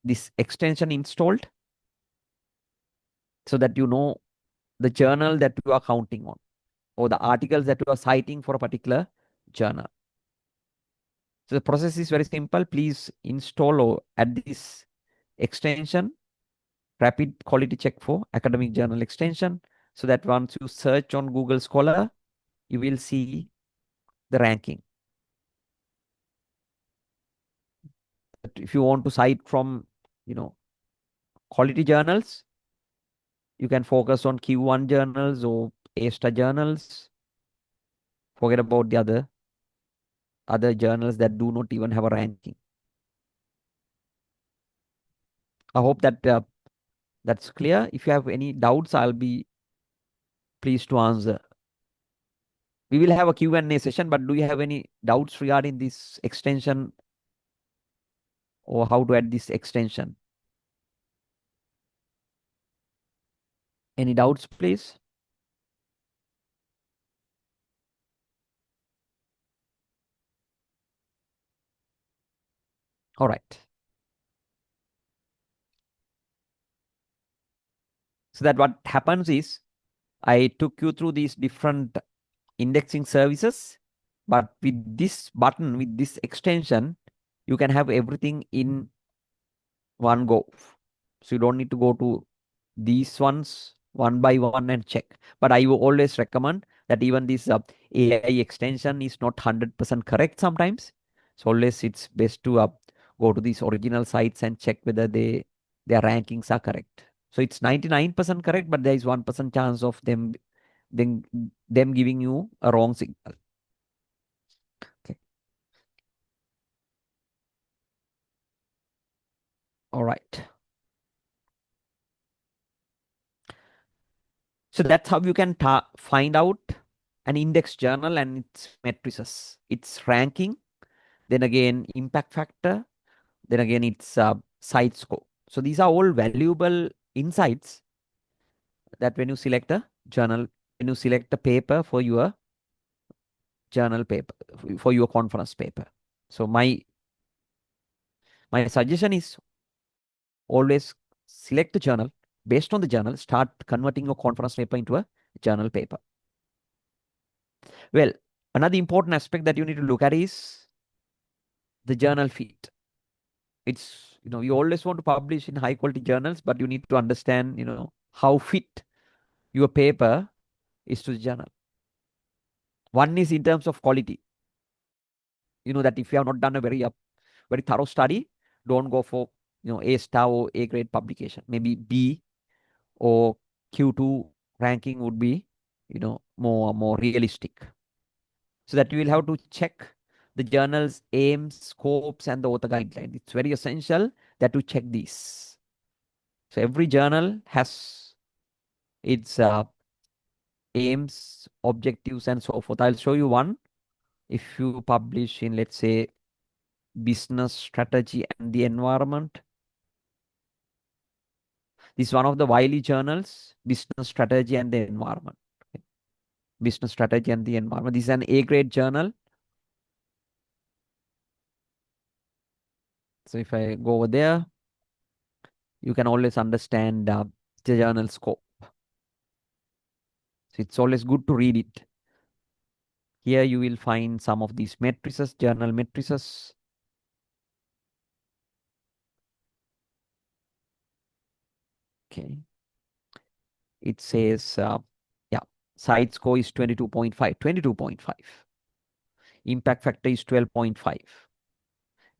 S3: this extension installed so that the journal that you are counting on or the articles that you are citing for a particular journal. So the process is very simple. Please install or add this extension, Rapid Quality Check for Academic Journal extension, so that once you search on Google Scholar, you will see the ranking. But if you want to cite from, quality journals, you can focus on Q1 journals or A-star journals. Forget about the other journals that do not even have a ranking. I hope that that's clear. If you have any doubts, I'll be pleased to answer. We will have a Q&A session, but do you have any doubts regarding this extension or how to add this extension? Any doubts, please? All right. So that what happens is I took you through these different indexing services, but with this button, with this extension, you can have everything in one go. So you don't need to go to these ones one by one and check. But I will always recommend that even this AI extension is not 100% correct sometimes. So always it's best to go to these original sites and check whether their rankings are correct. So it's 99% correct, but there is 1% chance of them giving you a wrong signal. Okay. All right. So that's how you can find out an index journal and its matrices, its ranking, then again impact factor, then again its site score. So these are all valuable insights that when you select a journal, when you select a paper for your journal paper, for your conference paper. So my suggestion is always select the journal. Based on the journal, start converting your conference paper into a journal paper. Well, another important aspect that you need to look at is the journal fit. It's, you always want to publish in high quality journals, but you need to understand, how fit your paper is to the journal. One is in terms of quality. That if you have not done a very thorough study, don't go for, A star or A grade publication. Maybe B or Q2 ranking would be, more realistic. So that you will have to check the journal's aims, scopes, and the author guideline. It's very essential that you check these. So every journal has its aims, objectives, and so forth. I'll show you one. If you publish in, let's say, business strategy and the environment, this is one of the Wiley journals, business strategy and the environment. Okay. Business strategy and the environment. This is an A grade journal. So if I go over there, you can always understand the journal scope. So it's always good to read it. Here you will find some of these matrices, journal matrices. Okay. It says, yeah, side score is 22.5, 22.5. Impact factor is 12.5.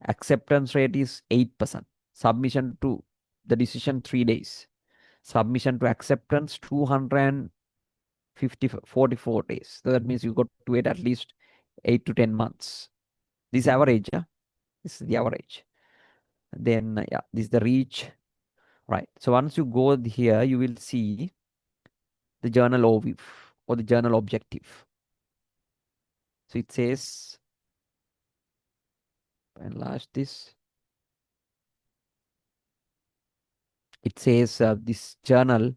S3: Acceptance rate is 8%. Submission to the decision 3 days. Submission to acceptance 244 days. So that means you got to wait at least 8 to 10 months. This is average. Yeah? This is the average. Then, yeah, this is the reach. Right. So once you go here, you will see the journal overview or the journal objective. So it says, enlarge this. It says this journal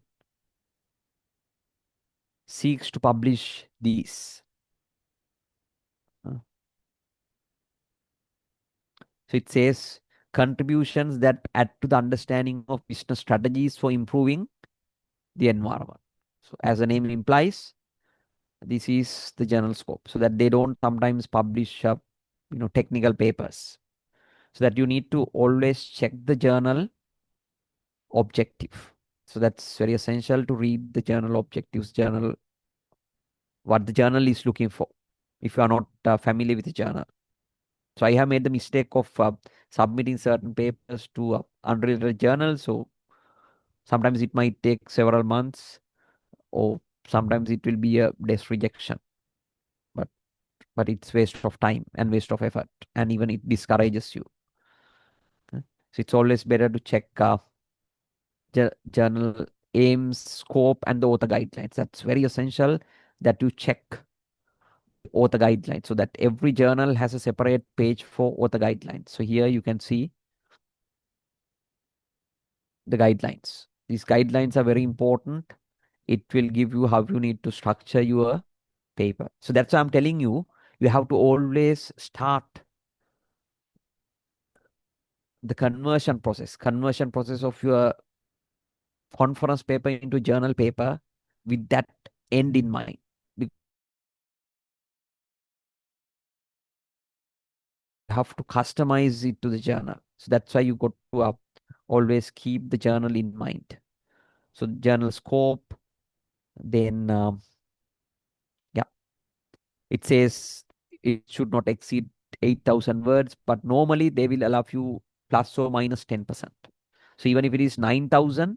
S3: seeks to publish these. So it says contributions that add to the understanding of business strategies for improving the environment. So as the name implies, this is the journal scope, so that they don't sometimes publish technical papers. So that you need to always check the journal objective. So that's very essential to read the journal objectives, journal, what the journal is looking for, if you are not familiar with the journal. So I have made the mistake of submitting certain papers to unrelated journals. So sometimes it might take several months, or sometimes it will be a desk rejection. But it's waste of time and waste of effort, and even it discourages you. So it's always better to check journal aims, scope, and the author guidelines. That's very essential that you check author guidelines, so that every journal has a separate page for author guidelines. So here you can see the guidelines. These guidelines are very important. It will give you how you need to structure your paper. So that's why I'm telling you, you have to always start the conversion process of your conference paper into journal paper with that end in mind. You have to customize it to the journal. So that's why you got to always keep the journal in mind. So journal scope, then yeah, it says it should not exceed 8,000 words, but normally they will allow you plus or minus 10%. So even if it is 9,000,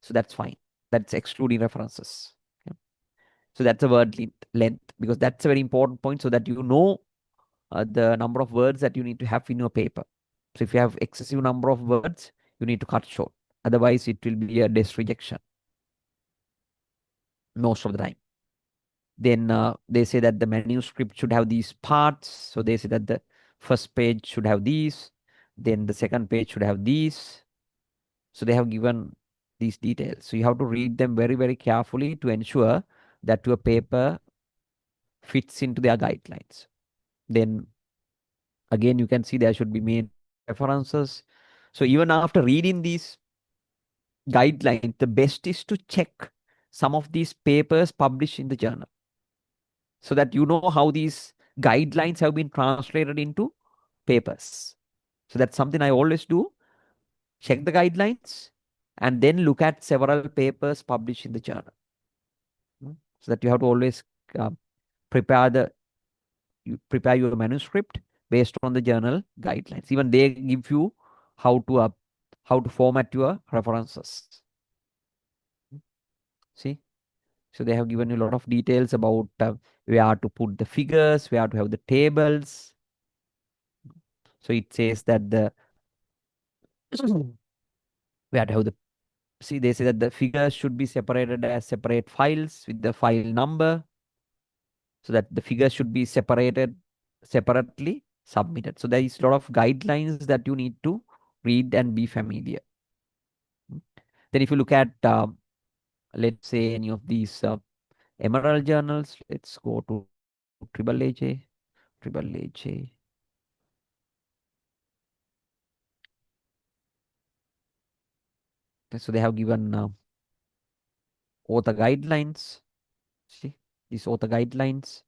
S3: so that's fine. That's excluding references. Okay. So that's a word length, because that's a very important point, so that you know the number of words that you need to have in your paper. So if you have excessive number of words, you need to cut short. Otherwise, it will be a desk rejection most of the time. Then they say that the manuscript should have these parts. So they say that the first page should have these, then the second page should have these. So they have given these details. So you have to read them very, very carefully to ensure that your paper fits into their guidelines. Then again, you can see there should be main references. So even after reading these guidelines, the best is to check some of these papers published in the journal, so that you know how these guidelines have been translated into papers. So that's something I always do. Check the guidelines and then look at several papers published in the journal. So that you have to always uh, prepare prepare your manuscript based on the journal guidelines. Even they give you how to format your references. See, so they have given you a lot of details about where to put the figures, where to have the tables. So it says that where to have the see, they say that the figures should be separated as separate files with the file number, so that the figures should be separately submitted. So there is a lot of guidelines that you need to read and be familiar. Then if you look at, let's say, any of these emerald journals, let's go to triple AJ, triple AJ. So they have given author guidelines. See, these author guidelines.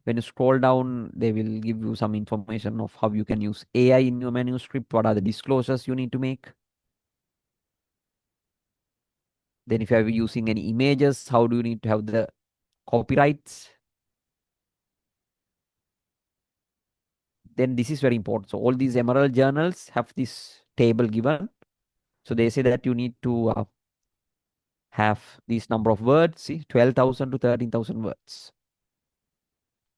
S3: When you scroll down, they will give you some information of how you can use AI in your manuscript, what are the disclosures you need to make. Then if you are using any images, how do you need to have the copyrights? Then this is very important. So all these Emerald journals have this table given. So they say that you need to have this number of words, see, 12,000 to 13,000 words.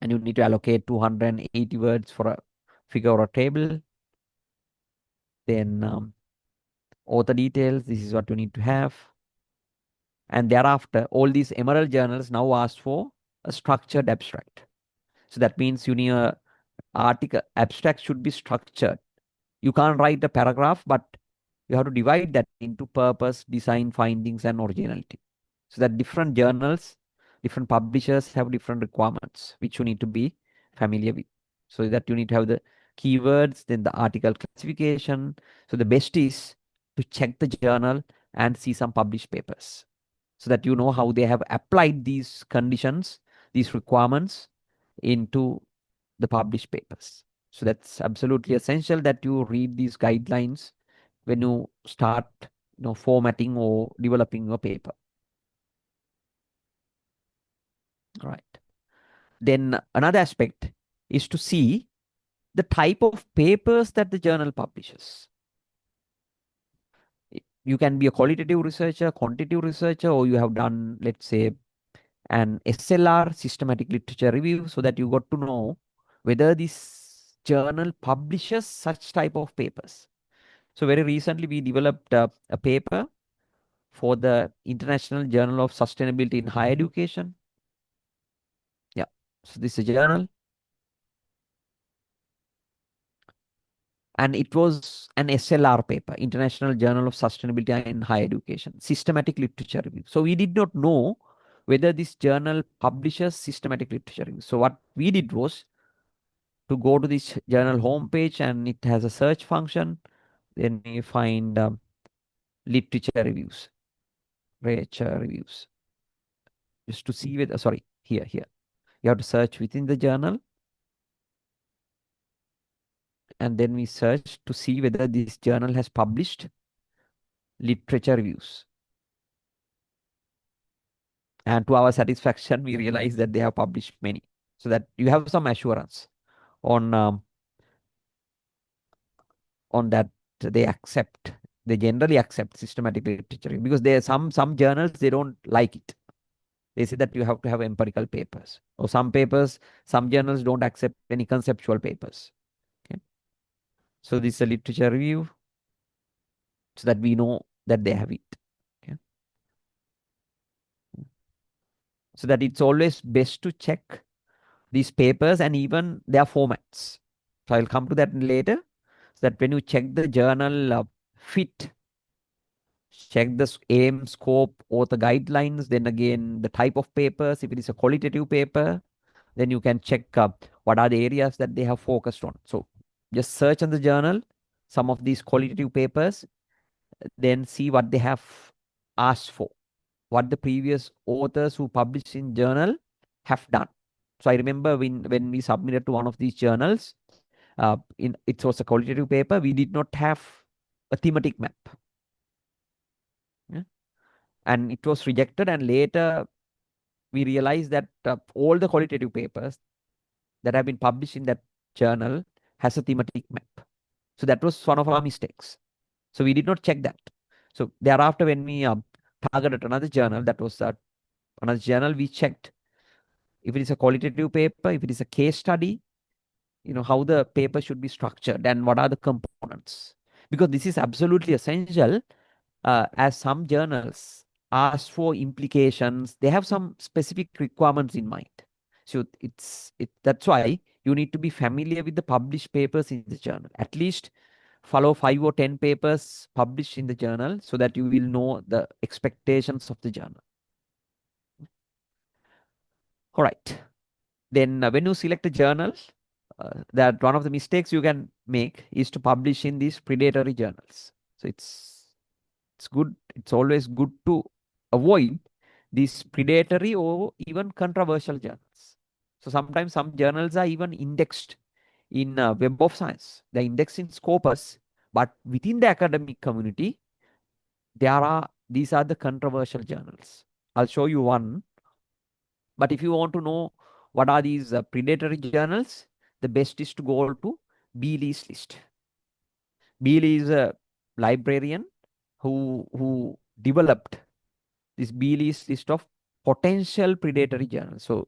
S3: And you need to allocate 280 words for a figure or a table. Then author details, this is what you need to have. And thereafter, all these Emerald journals now ask for a structured abstract. So that means you need a article abstract should be structured. You can't write a paragraph, but you have to divide that into purpose, design, findings, and originality. So that different journals, different publishers have different requirements, which you need to be familiar with. So that you need to have the keywords, then the article classification. So the best is to check the journal and see some published papers so that you know how they have applied these conditions, these requirements into the published papers. So that's absolutely essential that you read these guidelines when you start formatting or developing your paper. All right. Then another aspect is to see the type of papers that the journal publishes. You can be a qualitative researcher, quantitative researcher, or you have done, let's say, an SLR, systematic literature review, so that you got to know whether this journal publishes such type of papers. So very recently, we developed a paper for the International Journal of Sustainability in Higher Education. Yeah, so this is a journal. And it was an SLR paper, International Journal of Sustainability in Higher Education, systematic literature review. So we did not know whether this journal publishes systematic literature review. So what we did was to go to this journal homepage, and it has a search function. Then we find literature reviews, just to see whether, sorry, here. You have to search within the journal, and then we search to see whether this journal has published literature reviews. And to our satisfaction, we realize that they have published many, so that you have some assurance on that they generally accept systematic literature review, because there are some journals, they don't like it. They say that you have to have empirical papers, or some journals don't accept any conceptual papers. Okay. So this is a literature review, so that we know that they have it. Okay. So that it's always best to check these papers and even their formats. So I'll come to that later. So that when you check the journal fit, check the aim, scope, author guidelines, then again the type of papers. If it is a qualitative paper, then you can check what are the areas that they have focused on. So just search on the journal some of these qualitative papers, then see what they have asked for, what the previous authors who published in journal have done. So I remember when we submitted to one of these journals, it was a qualitative paper, we did not have a thematic map. Yeah? And it was rejected, and later we realized that all the qualitative papers that have been published in that journal has a thematic map. So that was one of our mistakes. So we did not check that. So thereafter, when we targeted another journal, that was another journal, we checked if it is a qualitative paper, if it is a case study, how the paper should be structured and what are the components. Because this is absolutely essential, as some journals ask for implications. They have some specific requirements in mind. So that's why you need to be familiar with the published papers in the journal. At least follow 5 or 10 papers published in the journal, so that you will know the expectations of the journal. All right. Then when you select a journal, that one of the mistakes you can make is to publish in these predatory journals. So it's always good to avoid these predatory or even controversial journals. So sometimes some journals are even indexed in Web of Science. They're indexed in Scopus, but within the academic community, these are the controversial journals. I'll show you one. But if you want to know what are these predatory journals, the best is to go to Beeley's list. Beeley is a librarian who developed this Beeley's list of potential predatory journals. So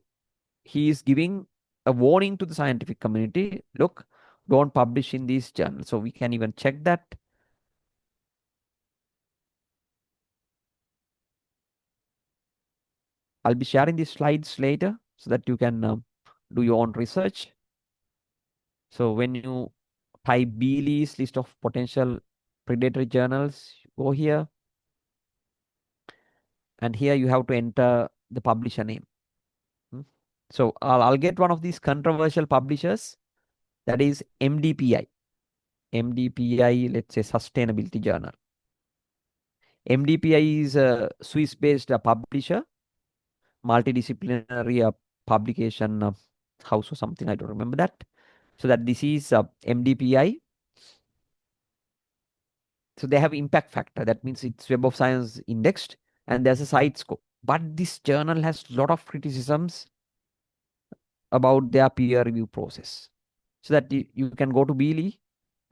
S3: he is giving a warning to the scientific community. Look, don't publish in these journals. So we can even check that. I'll be sharing these slides later so that you can do your own research. So when you type Beeley's list of potential predatory journals, go here. And here you have to enter the publisher name. So I'll get one of these controversial publishers, that is MDPI. MDPI, let's say Sustainability Journal. MDPI is a Swiss-based publisher, multidisciplinary publication house or something. I don't remember that. So that this is MDPI. So they have impact factor. That means it's Web of Science indexed and there's a site score. But this journal has a lot of criticisms about their peer review process. So that you can go to Beeley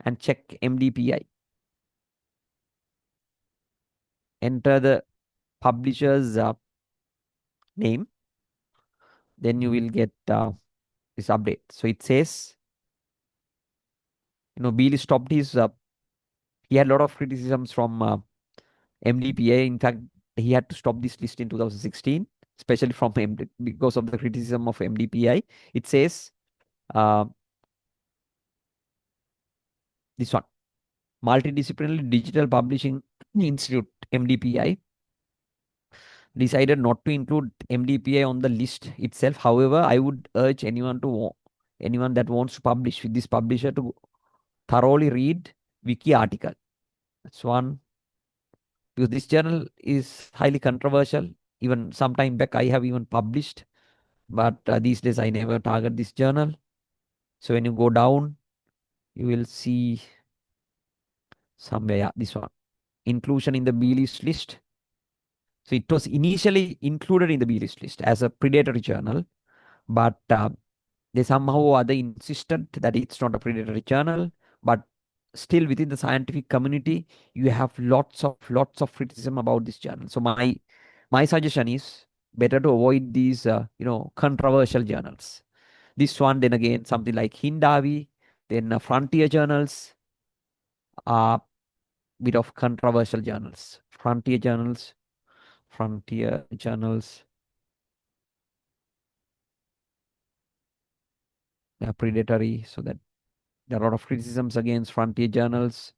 S3: and check MDPI. Enter the publisher's name. Then you will get this update. So it says, Beeley stopped his, he had a lot of criticisms from MDPA. In fact, he had to stop this list in 2016, especially from because of the criticism of MDPI. It says this one, Multidisciplinary Digital Publishing Institute, MDPI, decided not to include MDPI on the list itself. However, I would urge anyone that wants to publish with this publisher to thoroughly read wiki article. That's one. Because this journal is highly controversial. Even some time back, I have even published, but these days I never target this journal. So when you go down, you will see somewhere, yeah, this one, inclusion in the B list list. So it was initially included in the B list list as a predatory journal, but they somehow or other insisted that it's not a predatory journal. But still within the scientific community, you have lots of criticism about this journal. So my suggestion is better to avoid these controversial journals. This one, then again, something like Hindawi, then frontier journals are bit of controversial journals. Frontier journals, they are predatory, so that there are a lot of criticisms against frontier journals.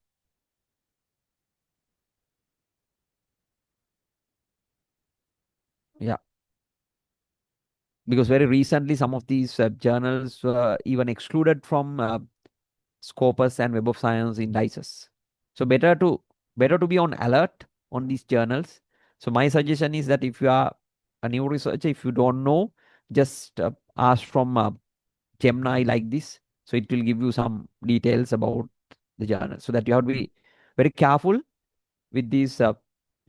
S3: Yeah. Because very recently, some of these journals were even excluded from Scopus and Web of Science indices. So better to be on alert on these journals. So my suggestion is that if you are a new researcher, if you don't know, just ask from Gemini like this. So it will give you some details about the journal. So that you have to be very careful with these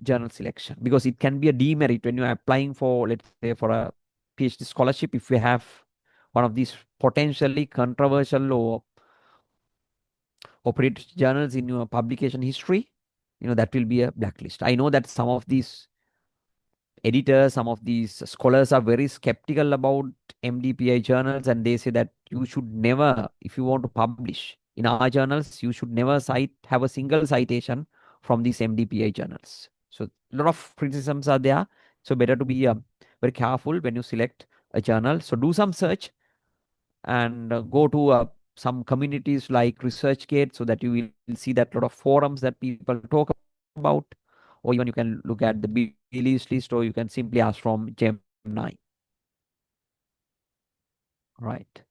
S3: journal selection, because it can be a demerit when you are applying for, let's say, for a PhD scholarship. If you have one of these potentially controversial or predatory journals in your publication history, that will be a blacklist. I know that some of these editors, some of these scholars are very skeptical about MDPI journals, and they say that you should never, if you want to publish in our journals, you should never have a single citation from these MDPI journals. So a lot of criticisms are there. So better to be very careful when you select a journal. So do some search and go to some communities like ResearchGate, so that you will see that a lot of forums that people talk about, or even you can look at the Beeley's list, or you can simply ask from Gemini. Right.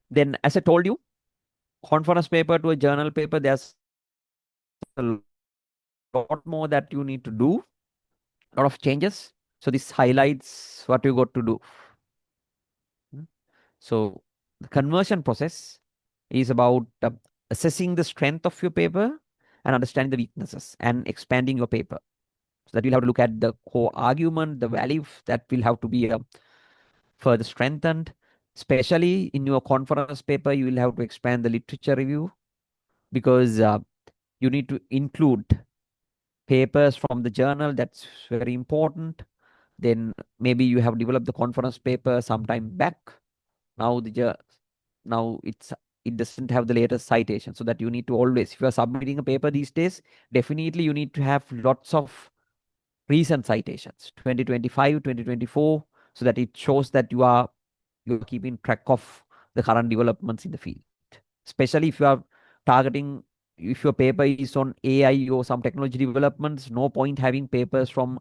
S3: Then, as I told you, conference paper to a journal paper, there's a a lot more that you need to do, a lot of changes. So this highlights what you got to do. So the conversion process is about assessing the strength of your paper and understanding the weaknesses and expanding your paper. So that you'll have to look at the core argument, the value that will have to be further strengthened. Especially in your conference paper, you will have to expand the literature review because you need to include papers from the journal. That's very important. Then maybe you have developed the conference paper sometime back. Now it doesn't have the latest citation, so that you need to always, if you are submitting a paper these days, definitely you need to have lots of recent citations, 2025, 2024, so that it shows that you're keeping track of the current developments in the field. Especially if you are targeting, if your paper is on AI or some technology developments, no point having papers from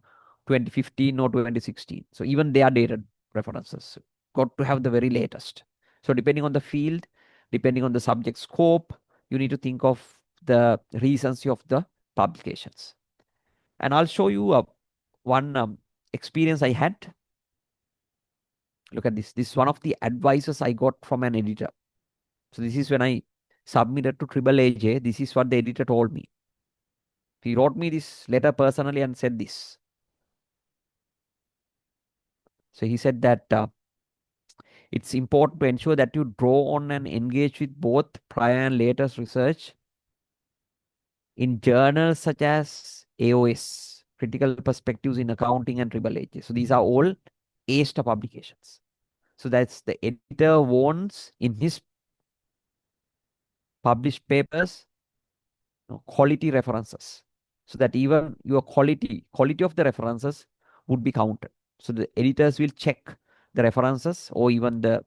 S3: 2015 or 2016. So even they are dated references. Got to have the very latest. So depending on the field, depending on the subject scope, you need to think of the recency of the publications. And I'll show you one experience I had. Look at this. This is one of the advices I got from an editor. So this is when I submitted to Triple AJ. This is what the editor told me. He wrote me this letter personally and said this. So he said that it's important to ensure that you draw on and engage with both prior and latest research in journals such as AOS, Critical Perspectives in Accounting, and Triple AJ. So these are all A-star publications. So that's the editor wants in his published papers quality references, so that even your quality of the references would be counted. So the editors will check the references, or even the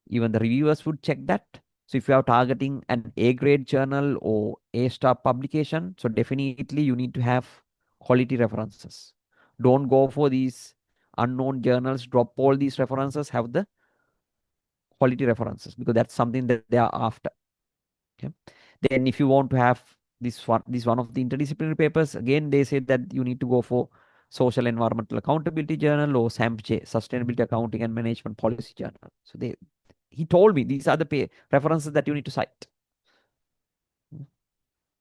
S3: reviewers would check that. So if you are targeting an A grade journal or A-star publication, so definitely you need to have quality references. Don't go for these unknown journals, drop all these references, have the quality references, because that's something that they are after. Okay. Then if you want to have this one of the interdisciplinary papers, again they say that you need to go for Social Environmental Accountability Journal or SAMPJ, Sustainability Accounting and Management Policy Journal. So he told me these are the references that you need to cite.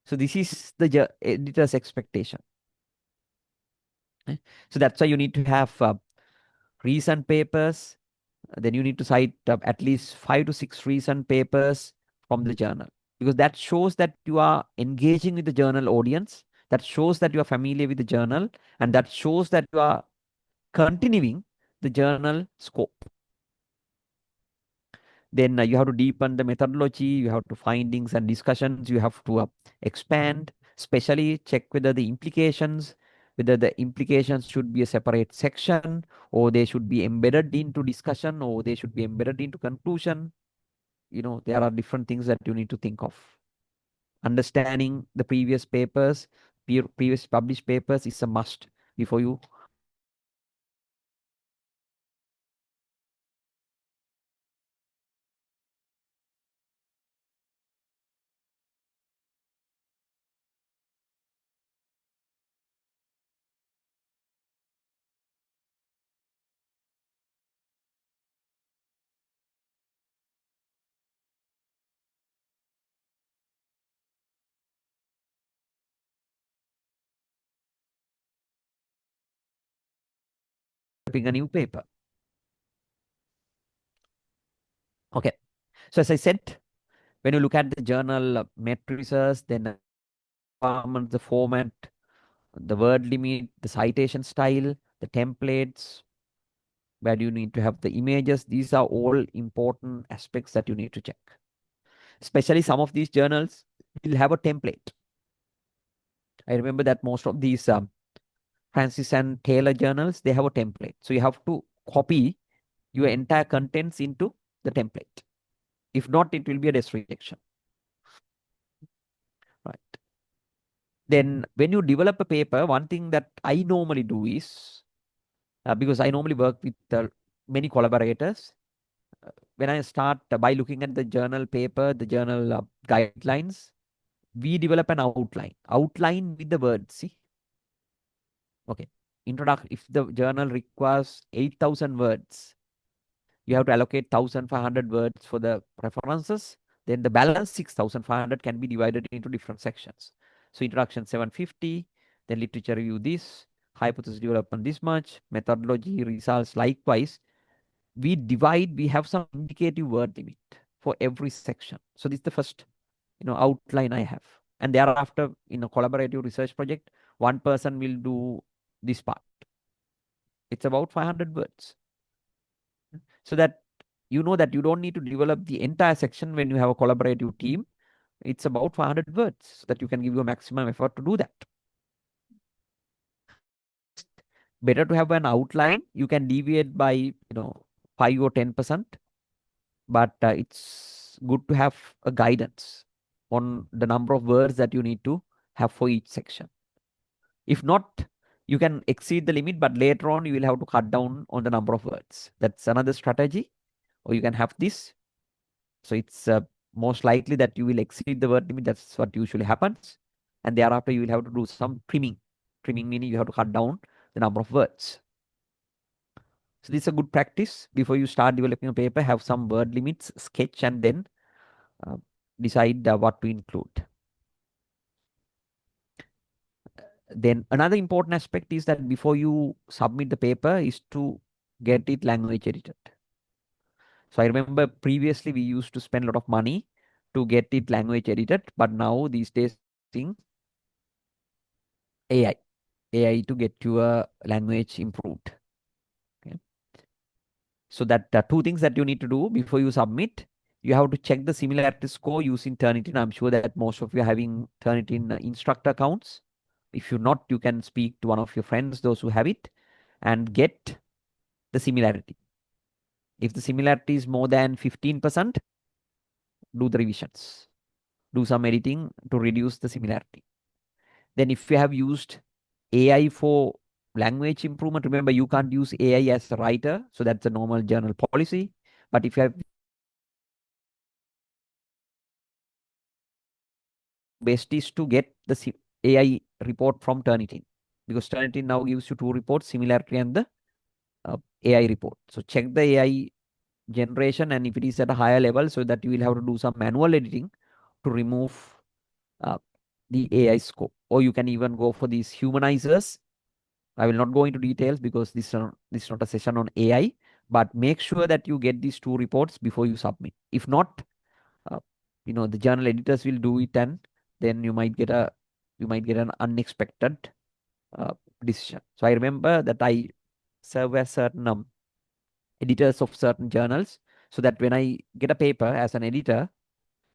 S3: So this is the editor's expectation. Okay. So that's why you need to have recent papers. Then you need to cite at least 5 to 6 recent papers from the journal, because that shows that you are engaging with the journal audience, that shows that you are familiar with the journal, and that shows that you are continuing the journal scope. Then you have to deepen the methodology, you have to findings and discussions, you have to expand, especially check whether the implications should be a separate section, or they should be embedded into discussion, or they should be embedded into conclusion. There are different things that you need to think of. Understanding the previous papers, previous published papers is a must before you developing a new paper. Okay. So as I said, when you look at the journal matrices, then the format, the word limit, the citation style, the templates, where you need to have the images, these are all important aspects that you need to check. Especially some of these journals will have a template. I remember that most of these Francis and Taylor journals, they have a template. So you have to copy your entire contents into the template. If not, it will be a desk rejection. Right. Then when you develop a paper, one thing that I normally do is, because I normally work with many collaborators, when I start by looking at the journal paper, the journal guidelines, we develop an outline with the words. See, okay. Introduction. If the journal requires 8,000 words, you have to allocate 1,500 words for the references. Then the balance 6,500 can be divided into different sections. So introduction 750, then literature review this, hypothesis development this much, methodology, results. Likewise, we have some indicative word limit for every section. So this is the first outline I have. And thereafter, in a collaborative research project, one person will do this part. It's about 500 words. So that you know that you don't need to develop the entire section when you have a collaborative team. It's about 500 words, so that you can give your maximum effort to do that. Better to have an outline. You can deviate by 5 or 10%, but it's good to have a guidance on the number of words that you need to have for each section. If not, you can exceed the limit, but later on you will have to cut down on the number of words. That's another strategy. Or you can have this. So it's most likely that you will exceed the word limit. That's what usually happens. And thereafter, you will have to do some trimming. Trimming meaning you have to cut down the number of words. So this is a good practice. Before you start developing a paper, have some word limits, sketch, and then decide what to include. Then another important aspect is that before you submit the paper is to get it language edited. So I remember previously we used to spend a lot of money to get it language edited, but now these days using AI to get your language improved. Okay. So that two things that you need to do before you submit. You have to check the similarity score using Turnitin. I'm sure that most of you are having Turnitin instructor accounts. If you're not, you can speak to one of your friends, those who have it, and get the similarity. If the similarity is more than 15%, do the revisions. Do some editing to reduce the similarity. Then if you have used AI for language improvement, remember you can't use AI as a writer. So that's a normal journal policy. But if you have best is to get the AI report from Turnitin, because Turnitin now gives you two reports, similarity and the AI report. So check the AI generation, and if it is at a higher level, so that you will have to do some manual editing to remove the AI scope. Or you can even go for these humanizers. I will not go into details because this is not a session on AI, but make sure that you get these two reports before you submit. If not, the journal editors will do it, and then you might get an unexpected decision. So I remember that I serve as certain editors of certain journals, so that when I get a paper as an editor,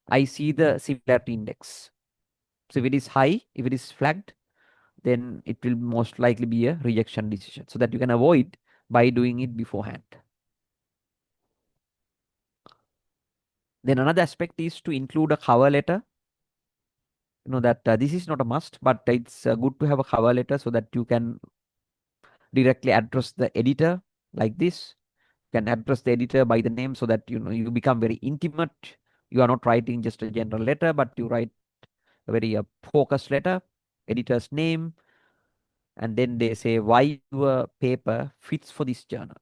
S3: I see the similarity index. So if it is high, if it is flagged, then it will most likely be a rejection decision, so that you can avoid by doing it beforehand. Then another aspect is to include a cover letter. That this is not a must, but it's good to have a cover letter so that you can directly address the editor like this. You can address the editor by the name, so that you become very intimate. You are not writing just a general letter, but you write a very focused letter, editor's name, and then they say why your paper fits for this journal.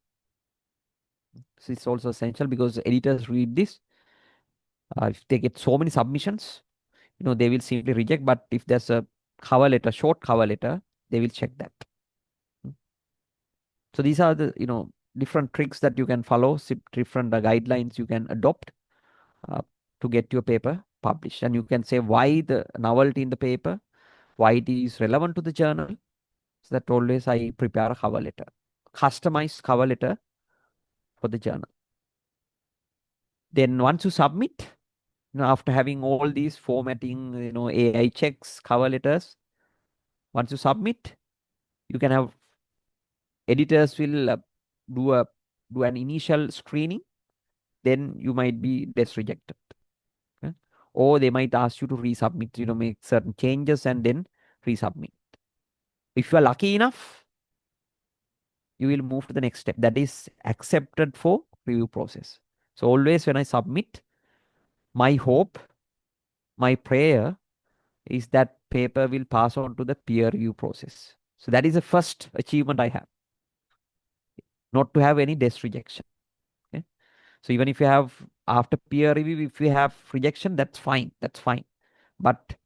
S3: So it's also essential, because editors read this. If they get so many submissions, they will simply reject. But if there's a cover letter, short cover letter, they will check that. So these are the different tricks that you can follow, different guidelines you can adopt to get your paper published. And you can say why the novelty in the paper, why it is relevant to the journal. So that always I prepare a cover letter, customized cover letter for the journal. Then once you submit, after having all these formatting, AI checks, cover letters, once you submit, you can have editors will do an initial screening. Then you might be less rejected. Okay? Or they might ask you to resubmit, make certain changes and then resubmit. If you are lucky enough, you will move to the next step, that is accepted for review process. So always when I submit, my hope, my prayer is that paper will pass on to the peer review process. So that is the first achievement I have, not to have any desk rejection. Okay? So even if you have after peer review, if you have rejection, that's fine. That's fine. But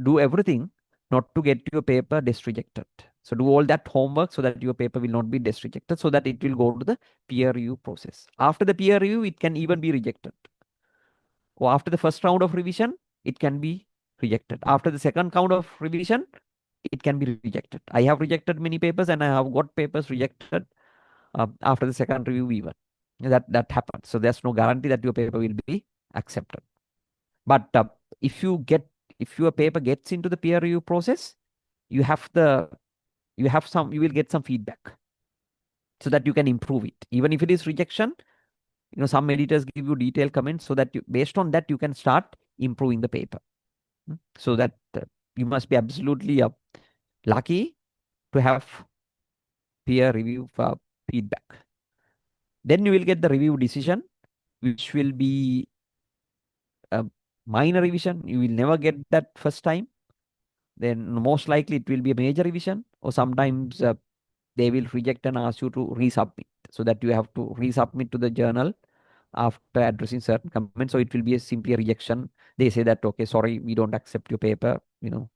S3: do everything not to get your paper desk rejected. So do all that homework so that your paper will not be desk rejected, so that it will go to the peer review process. After the peer review, it can even be rejected. Or after the first round of revision, it can be rejected. After the second round of revision, it can be rejected. I have rejected many papers, and I have got papers rejected after the second review even. That happens. So there's no guarantee that your paper will be accepted. But if your paper gets into the peer review process, you will get some feedback so that you can improve it. Even if it is rejection, some editors give you detailed comments so that based on that you can start improving the paper. So that you must be absolutely lucky to have peer review feedback. Then you will get the review decision, which will be a minor revision. You will never get that first time. Then most likely it will be a major revision, or sometimes they will reject and ask you to resubmit, so that you have to resubmit to the journal after addressing certain comments. So it will be simply a rejection. They say that, okay, sorry, we don't accept your paper. So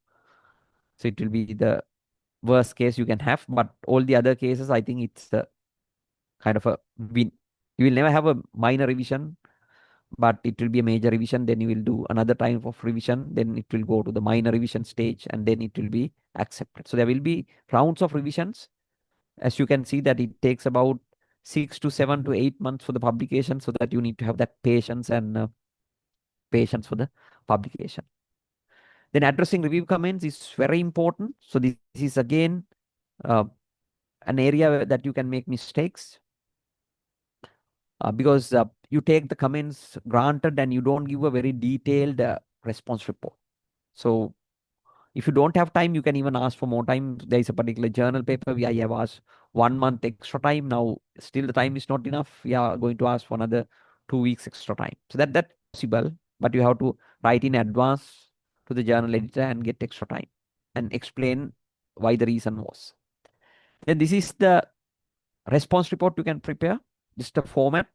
S3: it will be the worst case you can have. But all the other cases, I think it's kind of a win. You will never have a minor revision, but it will be a major revision. Then you will do another time of revision. Then it will go to the minor revision stage, and then it will be accepted. So there will be rounds of revisions. As you can see, that it takes about 6 to 7 to 8 months for the publication, so that you need to have that patience and patience for the publication. Then addressing review comments is very important. So this is again an area that you can make mistakes, because you take the comments granted and you don't give a very detailed response report. So if you don't have time, you can even ask for more time. There is a particular journal paper I have asked 1 month extra time. Now still the time is not enough. We are going to ask for another 2 weeks extra time. So that's possible, but you have to write in advance to the journal editor and get extra time and explain why the reason was. Then this is the response report you can prepare. Just a format.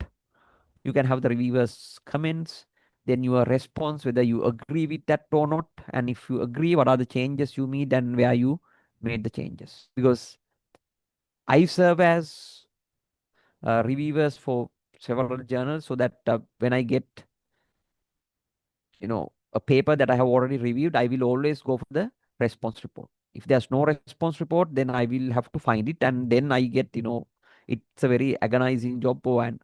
S3: You can have the reviewer's comments, then your response, whether you agree with that or not. And if you agree, what are the changes you made and where you made the changes. Because I serve as reviewers for several journals, so that when I get a paper that I have already reviewed, I will always go for the response report. If there's no response report, then I will have to find it, and then I get it's a very agonizing job, and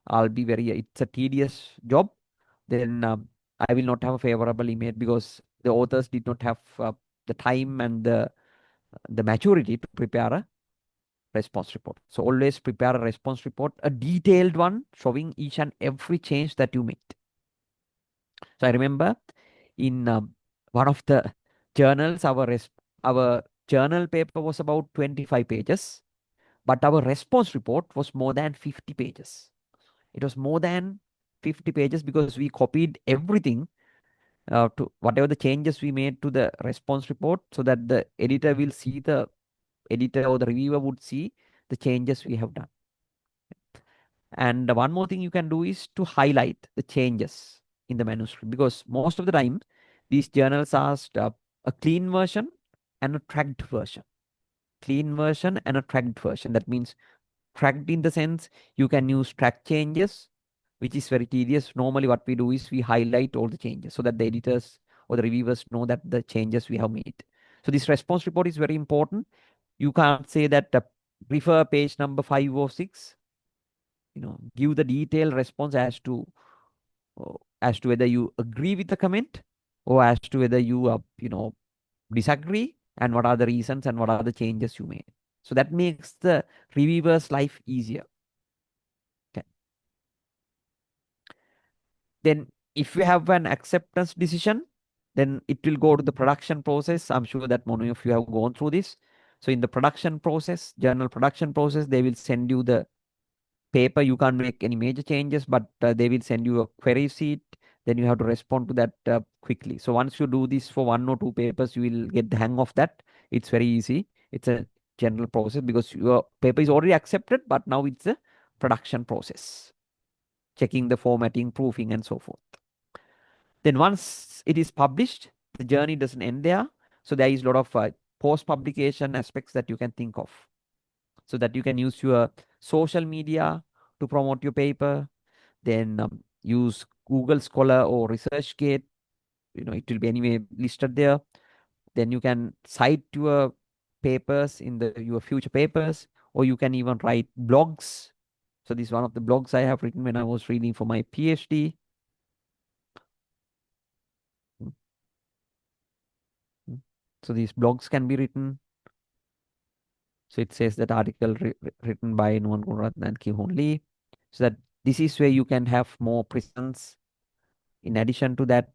S3: it's a tedious job. Then I will not have a favorable image, because the authors did not have the time and the maturity to prepare a response report. So always prepare a response report, a detailed one showing each and every change that you made. So I remember in one of the journals, our journal paper was about 25 pages, but our response report was more than 50 pages. It was more than 50 pages because we copied everything to whatever the changes we made to the response report, so that the editor or the reviewer would see the changes we have done. And one more thing you can do is to highlight the changes in the manuscript, because most of the time these journals asked a clean version and a tracked version. Clean version and a tracked version. That means tracked in the sense you can use track changes, which is very tedious. Normally what we do is we highlight all the changes so that the editors or the reviewers know that the changes we have made. So this response report is very important. You can't say that refer page number 5 or 6. Give the detailed response as to whether you agree with the comment, or as to whether you disagree, and what are the reasons and what are the changes you made. So that makes the reviewer's life easier. Okay. Then if you have an acceptance decision, then it will go to the production process. I'm sure that many of you have gone through this. So in the production process, journal production process, they will send you the paper. You can't make any major changes, but they will send you a query sheet. then you have to respond to that quickly. So once you do this for 1 or 2 papers, you will get the hang of that. It's very easy. It's a general process because your paper is already accepted, but now it's a production process, checking the formatting, proofing, and so forth. Then once it is published, the journey doesn't end there. So there is a lot of post-publication aspects that you can think of, so that you can use your social media to promote your paper. Then use Google Scholar or ResearchGate. It will be anyway listed there. Then you can cite your papers in your future papers, or you can even write blogs. So this is one of the blogs I have written when I was reading for my PhD. So these blogs can be written. So it says that article written by Nuwan, Gunarathne, and Ki-Hoon Lee. So that this is where you can have more presence. In addition to that,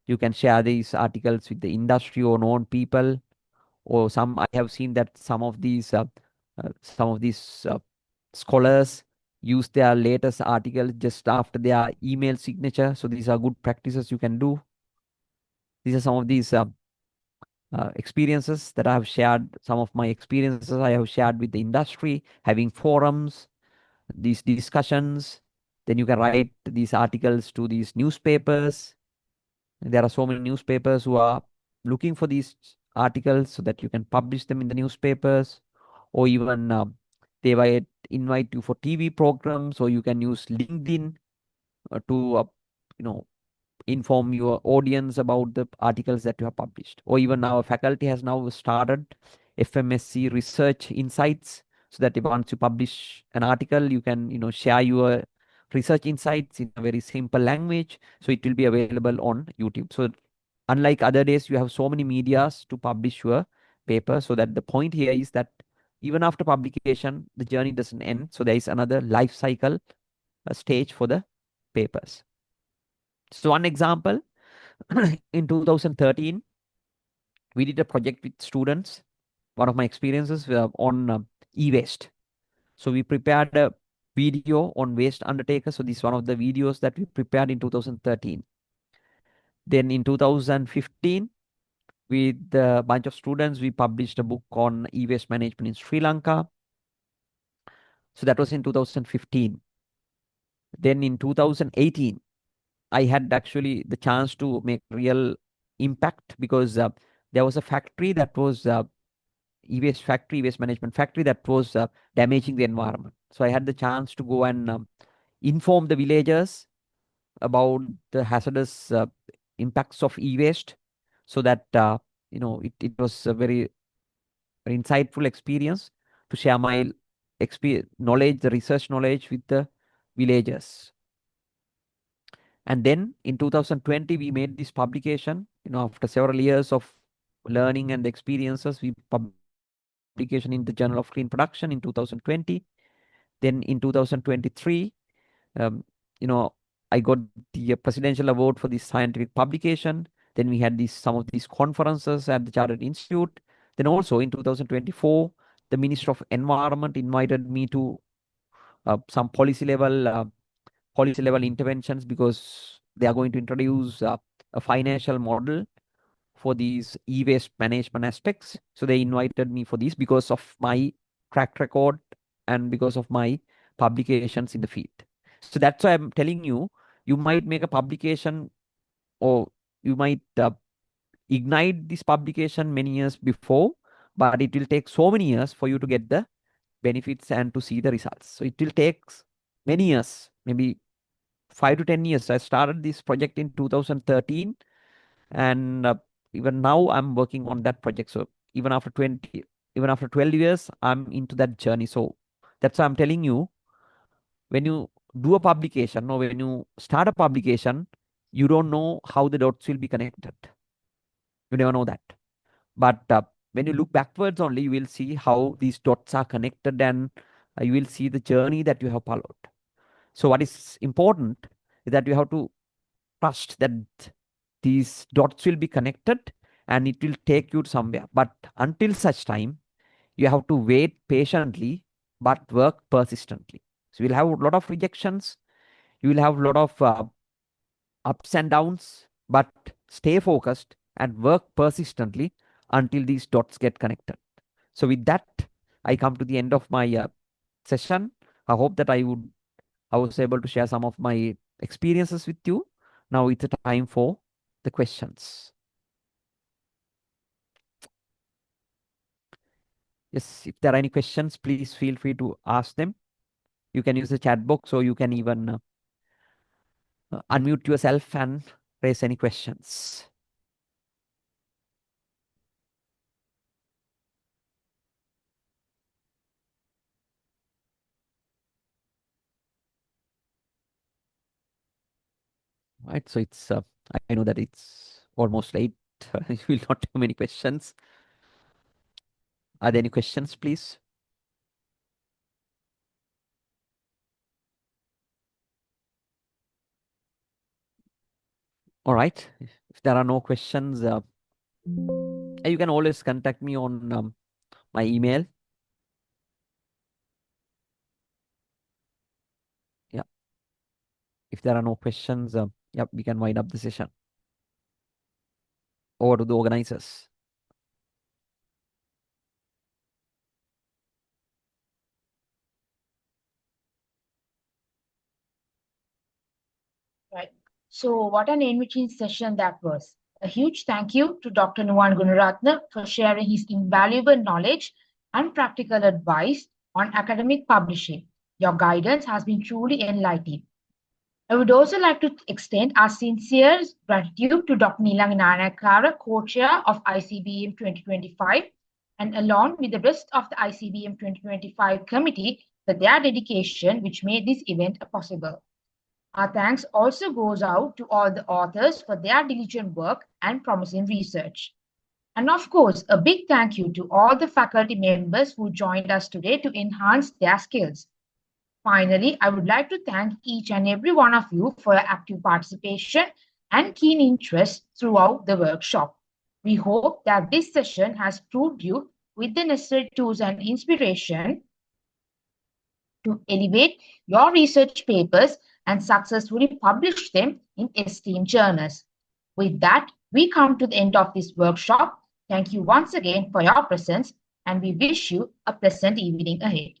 S3: you can share these articles with the industry or known people, or I have seen that some of these scholars use their latest article just after their email signature. So these are good practices you can do. These are some of these experiences that I have shared. Some of my experiences I have shared with the industry, having forums, these discussions. Then you can write these articles to these newspapers. There are so many newspapers who are looking for these articles so that you can publish them in the newspapers, or even they might invite you for TV programs, or you can use LinkedIn to inform your audience about the articles that you have published. Or even our faculty has now started FMSC Research Insights, so that once you publish an article, you can share your research insights in a very simple language, so it will be available on YouTube. So unlike other days, you have so many medias to publish your paper. So that the point here is that even after publication, the journey doesn't end. So there is another life cycle, a stage for the papers. So one example, in 2013, we did a project with students. One of my experiences on e-waste. So we prepared a video on waste undertaker. So this is one of the videos that we prepared in 2013. Then in 2015, with a bunch of students, we published a book on e-waste management in Sri Lanka. So that was in 2015. Then in 2018, I had actually the chance to make real impact, because there was a factory that was e-waste management factory that was damaging the environment. So I had the chance to go and inform the villagers about the hazardous impacts of e-waste, so that it was a very, very insightful experience to share my knowledge, the research knowledge, with the villagers. And then in 2020, we made this publication. After several years of learning and experiences, we publication in the Journal of Clean Production in 2020. Then in 2023, um, I got the Presidential Award for this scientific publication. Then we had some of these conferences at the Chartered Institute. Then also in 2024, the Minister of Environment invited me to some policy level interventions, because they are going to introduce a financial model for these e-waste management aspects. So they invited me for this because of my track record and because of my publications in the field. So that's why I'm telling you, you might make a publication, or you might ignite this publication many years before, but it will take so many years for you to get the benefits and to see the results. So it will take many years, maybe 5 to 10 years. I started this project in 2013, and even now I'm working on that project. So even after 12 years, I'm into that journey. So that's why I'm telling you, when you do a publication, or when you start a publication, you don't know how the dots will be connected. You never know that. But when you look backwards only, you will see how these dots are connected, and you will see the journey that you have followed. So what is important is that you have to trust that these dots will be connected and it will take you somewhere. But until such time, you have to wait patiently, but work persistently. So you'll have a lot of rejections. You will have a lot of ups and downs, but stay focused and work persistently until these dots get connected. So with that, I come to the end of my session. I hope that I was able to share some of my experiences with you. Now it's a time for the questions. Yes, if there are any questions, please feel free to ask them. You can use the chat box, or you can even unmute yourself and raise any questions. Right, so it's I know that it's almost late. You will not have many questions. Are there any questions, please? All right. If there are no questions, you can always contact me on my email. Yeah. If there are no questions, yeah, we can wind up the session. Over to the organizers.
S1: Right. So, what an enriching session that was. A huge thank you to Dr. Nuwan Gunarathne for sharing his invaluable knowledge and practical advice on academic publishing. Your guidance has been truly enlightening. I would also like to extend our sincere gratitude to Dr. Nilang Nanakara, co-chair of ICBM 2025, and along with the rest of the ICBM 2025 committee for their dedication, which made this event possible. Our thanks also goes out to all the authors for their diligent work and promising research. And of course, a big thank you to all the faculty members who joined us today to enhance their skills. Finally, I would like to thank each and every one of you for your active participation and keen interest throughout the workshop. We hope that this session has proved you with the necessary tools and inspiration to elevate your research papers and successfully publish them in esteemed journals. With that, we come to the end of this workshop. Thank you once again for your presence, and we wish you a pleasant evening ahead.